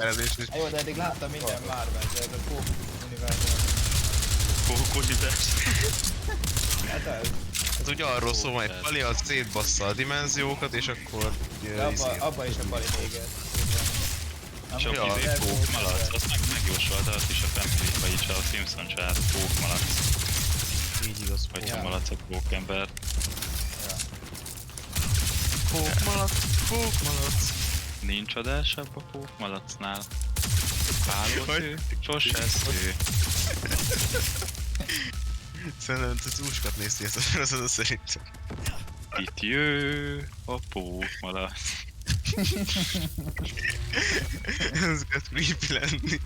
[SPEAKER 16] Jó, de eddig láttam minden Marvel, de ez a pók univerzum.
[SPEAKER 3] Pók univerzum.
[SPEAKER 16] Hát ez.
[SPEAKER 15] Ez ugye arról szól, hogy Pali az szétbassza a dimenziókat, és akkor...
[SPEAKER 16] Abba is a Pali néger.
[SPEAKER 3] Csak izé pókmalac, azt megjósolta azt is a Family, vagyis a Simpson család pókmalac.
[SPEAKER 15] Így igaz,
[SPEAKER 3] vagy a malac a pókember.
[SPEAKER 15] Pókmalac.
[SPEAKER 3] Nincs adásabb a pókmalacnál. Pálótő, sosesző.
[SPEAKER 15] Szerintem te túlsokat néztél ezt a sorozatot szerintem.
[SPEAKER 3] Itt jö a pókmalac.
[SPEAKER 15] Ez kell creepy lenni.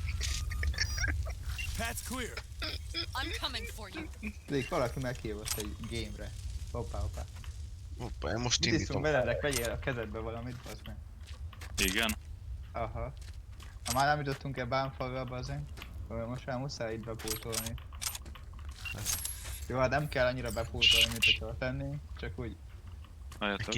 [SPEAKER 4] Path's clear.
[SPEAKER 8] I'm coming for you.
[SPEAKER 16] Még valaki meghívott egy game-re. Hoppá.
[SPEAKER 15] Hoppá, én most
[SPEAKER 16] indítom. Mit iszunk belerek, vegyél a kezedbe valamit, bazd meg.
[SPEAKER 3] Igen?
[SPEAKER 16] Aha. Ha már nem jutottunk el bánfalra, bazdmeg, most már muszáj itt bepótolni. Jó, hát nem kell annyira bepótolni, mint hogyha tennénk, csak úgy.
[SPEAKER 3] Várjatok.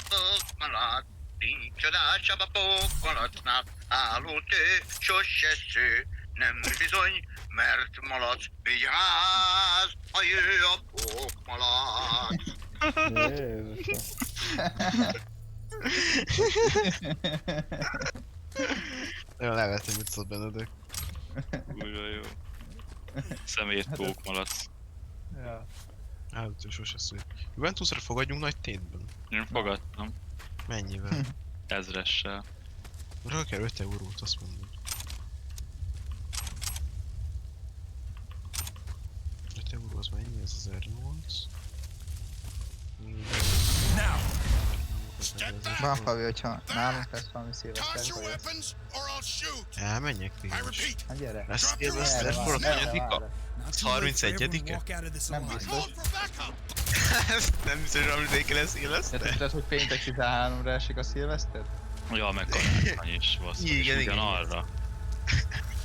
[SPEAKER 17] Pókmalat, nincs adásabb a pókmalacnál, állótő, sose sző, nem bizony, mert malac, vigyázz, ha jö a pókmalac.
[SPEAKER 14] Jézusom.
[SPEAKER 15] Nagyon levettem, mit szólt Benedek.
[SPEAKER 3] Újra jó. Szemét pókmalac.
[SPEAKER 16] Ja.
[SPEAKER 15] Állító sose sző. Juventusra fogadjunk nagy tétben?
[SPEAKER 3] Én fogadtam.
[SPEAKER 15] Mennyivel?
[SPEAKER 3] 1000-essel.
[SPEAKER 15] Rá kell 5 eurót, azt mondod. 5 euró az mennyi? Ez 1008.
[SPEAKER 16] Bánfalvi, hogyha nálunk lesz valami szilveszter, vagy ezt...
[SPEAKER 15] Elmenjek végül.
[SPEAKER 16] Hát gyere.
[SPEAKER 15] Lesz szilveszter, forog anyadika? Ez 31-e?
[SPEAKER 16] Nem biztos.
[SPEAKER 15] Nem biztos, hogy amedéke lesz szilveszter?
[SPEAKER 16] De tudod, hogy péntek 13-ra esik a szilveszter?
[SPEAKER 3] Ja, meg karácsony is, basszus, igen, arra.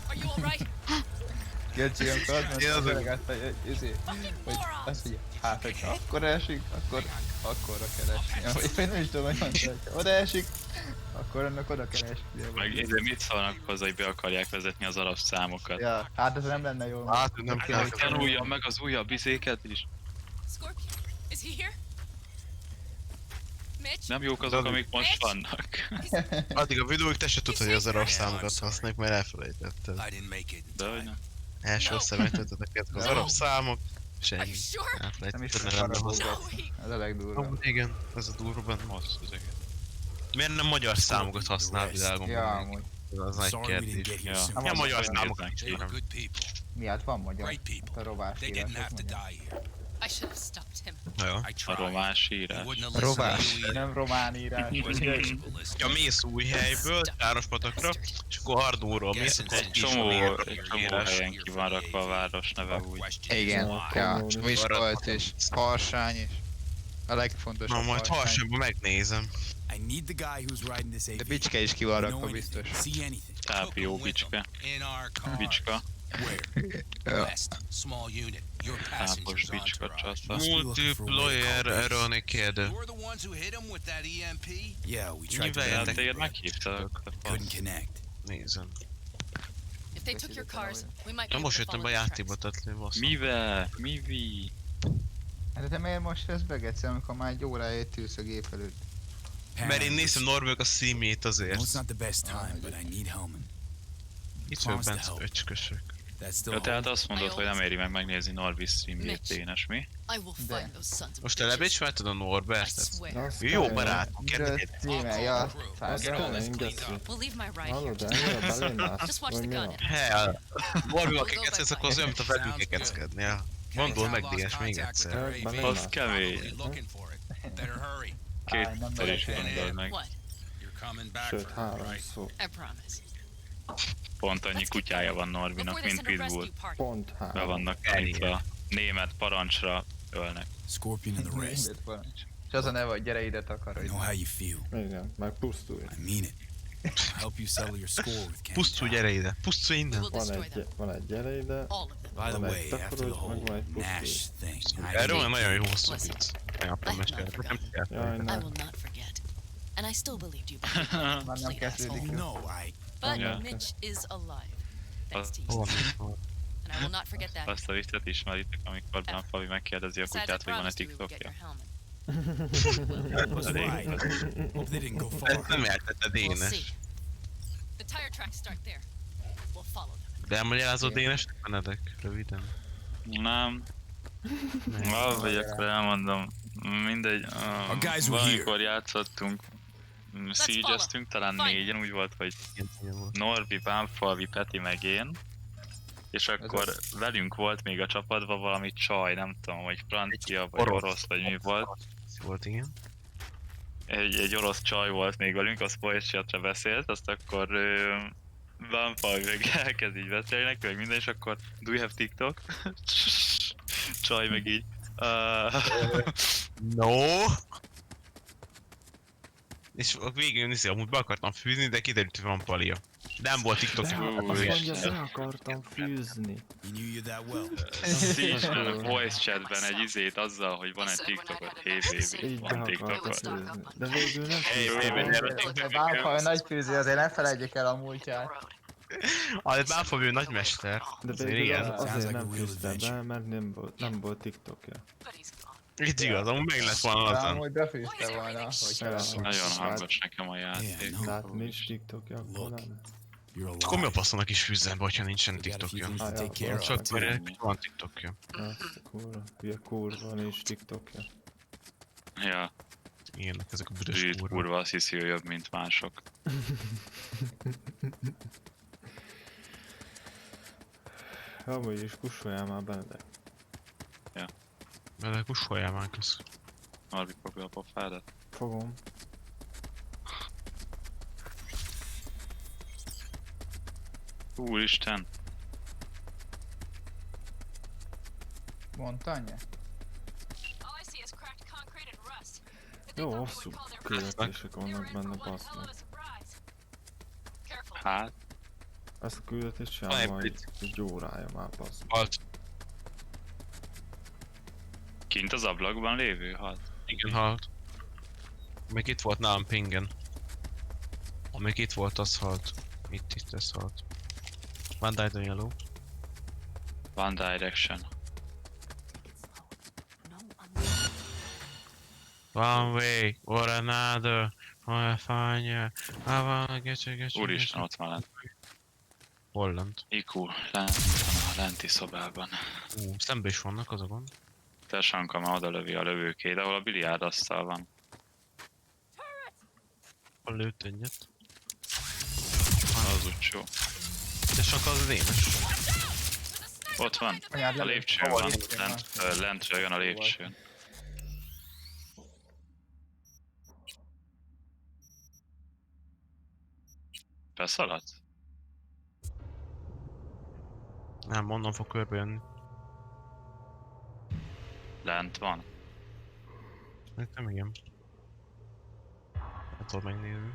[SPEAKER 8] Are you alright?
[SPEAKER 16] Geci, amikor azt mondta az öreget, hogy azt mondja, hát hogyha akkor esik, akkorra kell esni. Vagy nem is tudom, hogy mondta, hogy oda esik, akkor annak oda kell esni.
[SPEAKER 3] Meg ezért mit szólnak hozzá, hogy be akarják vezetni az arab számokat?
[SPEAKER 16] Ja, hát ez nem lenne jó.
[SPEAKER 15] Hát nem kell.
[SPEAKER 3] Tanuljam meg az újabb izéket is.
[SPEAKER 8] Scorpion, is he here? Mitch?
[SPEAKER 3] Nem jók azok, amik most vannak.
[SPEAKER 15] Addig a videóig te se tudod, hogy az arab számokat használják, mert elfelejtetted.
[SPEAKER 3] De hogy nem?
[SPEAKER 15] Első szemléltetek ezek az arab számok, és ennyi. Elfelejtetted, ne lenne hozzá.
[SPEAKER 16] Ez a legdurvább.
[SPEAKER 15] Igen, ez a durva benne. Miért nem magyar számokat használ világon?
[SPEAKER 16] Ja, amúgy.
[SPEAKER 15] Ez az nagy kérdés. Ja, magyar számokat csinálom.
[SPEAKER 16] Mi, hát van magyar. A rovás írás,
[SPEAKER 8] I should have stopped him.
[SPEAKER 3] A romás írás.
[SPEAKER 16] Rovás, nem román írás.
[SPEAKER 15] Ja, mész Újhelyből, Várospatakra, és akkor Ardóról mész, akkor
[SPEAKER 3] egy csomó helyen ki van rakva a város neve úgy.
[SPEAKER 16] Igen, ja, Miskolc és Harsány is. A legfontosabb.
[SPEAKER 15] Na, majd Harsányban megnézem.
[SPEAKER 16] De Bicske is ki van rakva biztos.
[SPEAKER 3] Tápió Bicske. Bicska.
[SPEAKER 5] West, small unit. Your passengers entourage.
[SPEAKER 15] Multiplayer, erről még kérdő.
[SPEAKER 5] You're the ones who hit him with that EMP?
[SPEAKER 4] Yeah, we tried to
[SPEAKER 15] Mivel
[SPEAKER 3] téged meghívtak.
[SPEAKER 4] couldn't connect.
[SPEAKER 15] Nézem.
[SPEAKER 8] If they took your cars, we might be
[SPEAKER 15] Na
[SPEAKER 8] able
[SPEAKER 15] most
[SPEAKER 8] to
[SPEAKER 15] jöttem be
[SPEAKER 8] follow
[SPEAKER 15] a
[SPEAKER 8] the tracks.
[SPEAKER 15] játékba, tehát basszom.
[SPEAKER 3] Mivel? Mivi?
[SPEAKER 16] Hát te miért most jössz be, Geci, amikor már egy óráért ülsz a gép előtt?
[SPEAKER 15] Mert én nézem Norvég a szímét azért.
[SPEAKER 4] It's not the best time, but I need Hellman.
[SPEAKER 15] Itt vagyok bent öcskösök.
[SPEAKER 3] Ja, tehát azt mondod, hogy nem éri meg megnézni Norvi streamjét, Dénes, mi?
[SPEAKER 15] Most te lebécsváltad a Norbertet? Jó barátom,
[SPEAKER 16] kérdezik. Ja,
[SPEAKER 14] Hallod, ennyire belénnász, vagy mi van?
[SPEAKER 15] He, Norvival kekeckedsz, akkor az olyan, mint a velünk kekeckedni, ja. Gondold meg, Dénes, még egyszer.
[SPEAKER 3] Az kemény. Kétszer is gondold meg.
[SPEAKER 14] Sőt, 3 szó.
[SPEAKER 3] Pont annyi kutyája van Norvinak, mint Pitbull.
[SPEAKER 14] Pont 3.
[SPEAKER 3] Be vannak állítva. Német parancsra ölnek.
[SPEAKER 4] Scorpion and the rest.
[SPEAKER 16] És az a neve, hogy gyere ide takarodj.
[SPEAKER 4] Know how you feel.
[SPEAKER 14] Igen, meg pusztulj.
[SPEAKER 4] I mean it. I'll help you settle your score with Ken.
[SPEAKER 15] Pusztulj, gyere ide. Pusztulj innen.
[SPEAKER 14] Van egy gyere ide,
[SPEAKER 4] By the
[SPEAKER 14] van
[SPEAKER 4] way,
[SPEAKER 14] egy
[SPEAKER 4] after the
[SPEAKER 14] takarodj,
[SPEAKER 4] whole
[SPEAKER 14] meg van egy
[SPEAKER 4] Nash
[SPEAKER 14] pusztulj.
[SPEAKER 4] thing,
[SPEAKER 15] Erről van nagyon jó hosszú vicc. Apám mesélt.
[SPEAKER 14] Jaj,
[SPEAKER 8] I
[SPEAKER 14] ne.
[SPEAKER 8] will not forget. And I still believed you,
[SPEAKER 16] Már nem kezdődik.
[SPEAKER 4] no,
[SPEAKER 8] but Mitch is alive. Thanks to you. And I will not forget that.
[SPEAKER 3] Azt a viccet ismeritek, amikor Bánfavi megkérdezi a
[SPEAKER 8] Besides, I
[SPEAKER 3] kutyát, hogy van-e
[SPEAKER 8] promised you we would get
[SPEAKER 3] TikTokja.
[SPEAKER 8] your helmet.
[SPEAKER 4] was right. Hope they didn't go far.
[SPEAKER 15] Nem értette
[SPEAKER 8] We'll
[SPEAKER 15] Dénes.
[SPEAKER 8] see. The tire tracks start there. We'll follow them.
[SPEAKER 15] De elmagyarázod Dénesnek, Benedek? Röviden.
[SPEAKER 3] Nem. Vagy akkor elmondom. Mindegy. Valamikor játszottunk, siege-eztünk, talán 4-en, úgy volt, hogy Norbi, Bánfalvi, Peti meg én. És akkor velünk volt még a csapatban valami csaj, nem tudom, vagy francia, vagy orosz, vagy mi volt.
[SPEAKER 15] Volt, igen.
[SPEAKER 3] Egy orosz csaj volt még velünk, az voice chatre beszélt, azt akkor Bánfalvi meg elkezd így beszélni neki, meg minden, és akkor do you have TikTok? Csaj meg így.
[SPEAKER 15] No. És végül nézi, amúgy be akartam fűzni, de kiderült, hogy van palia. Nem volt TikTok.
[SPEAKER 14] Azt mondja, be akartam fűzni.
[SPEAKER 3] Voice chatben egy izét azzal, hogy van egy TikTokot,
[SPEAKER 14] Így be
[SPEAKER 3] van
[SPEAKER 14] akartam
[SPEAKER 3] TikTokot.
[SPEAKER 14] fűzni. De végül nem fűztem.
[SPEAKER 16] Bánfaj nagy fűzi, azért ne felejtjük el a múltját.
[SPEAKER 15] A Bánfaj nagymester.
[SPEAKER 14] De végül azért nem fűztem be, mert nem volt TikTokja.
[SPEAKER 15] Itt igaz, amúgy meg lett volna azon.
[SPEAKER 16] Amúgy befűzte volna, hogy...
[SPEAKER 3] Nagyon hangos nekem a játék.
[SPEAKER 14] Tehát nincs TikTokja, akkor nem.
[SPEAKER 15] Akkor mi a faszónak is fűzzen be, hogyha nincsen TikTokja? Csak van TikTokja.
[SPEAKER 14] Azt a kurva, hülye kurva, nincs TikTokja.
[SPEAKER 3] Ja.
[SPEAKER 15] Ilyenek ezek a büdös
[SPEAKER 3] kurva azt hiszi, hogy jobb, mint mások.
[SPEAKER 14] Amúgy is kussoljál már, Benedek.
[SPEAKER 3] Ja.
[SPEAKER 15] Benedek, kussoljál már, kösz.
[SPEAKER 3] Arvi fogja a pofádat.
[SPEAKER 14] Fogom.
[SPEAKER 3] Úristen!
[SPEAKER 16] Montanya?
[SPEAKER 14] Jó, hosszú küldetések vannak benne, bassz meg.
[SPEAKER 3] Hát?
[SPEAKER 14] Ezt a küldetést sem majd egy órája már, bassz.
[SPEAKER 15] Halt.
[SPEAKER 3] Kint az ablakban lévő halt?
[SPEAKER 15] Igen, halt. Még itt volt nálam pingen. Amíg itt volt, az halt. Itt ez halt. One died on yellow.
[SPEAKER 3] One direction.
[SPEAKER 15] One way or another. I find you. I wanna get you.
[SPEAKER 3] Úristen, ott van lent.
[SPEAKER 15] Hol lent?
[SPEAKER 3] IQ, lent van a lenti szobában.
[SPEAKER 15] Szembe is vannak, az a gond.
[SPEAKER 3] Te Sanka már oda lövi a lövőkét, ahol a biliárdasztal van.
[SPEAKER 15] Hol lőtt egyet?
[SPEAKER 3] Az úgy jó.
[SPEAKER 15] De Sanka az Dénes.
[SPEAKER 3] Ott van. A lépcsőn van. Lentről jön a lépcsőn. Beszaladsz?
[SPEAKER 15] Nem, onnan fog körbe jönni.
[SPEAKER 3] Lent van?
[SPEAKER 15] Nem igen. Nem tudod megnézni.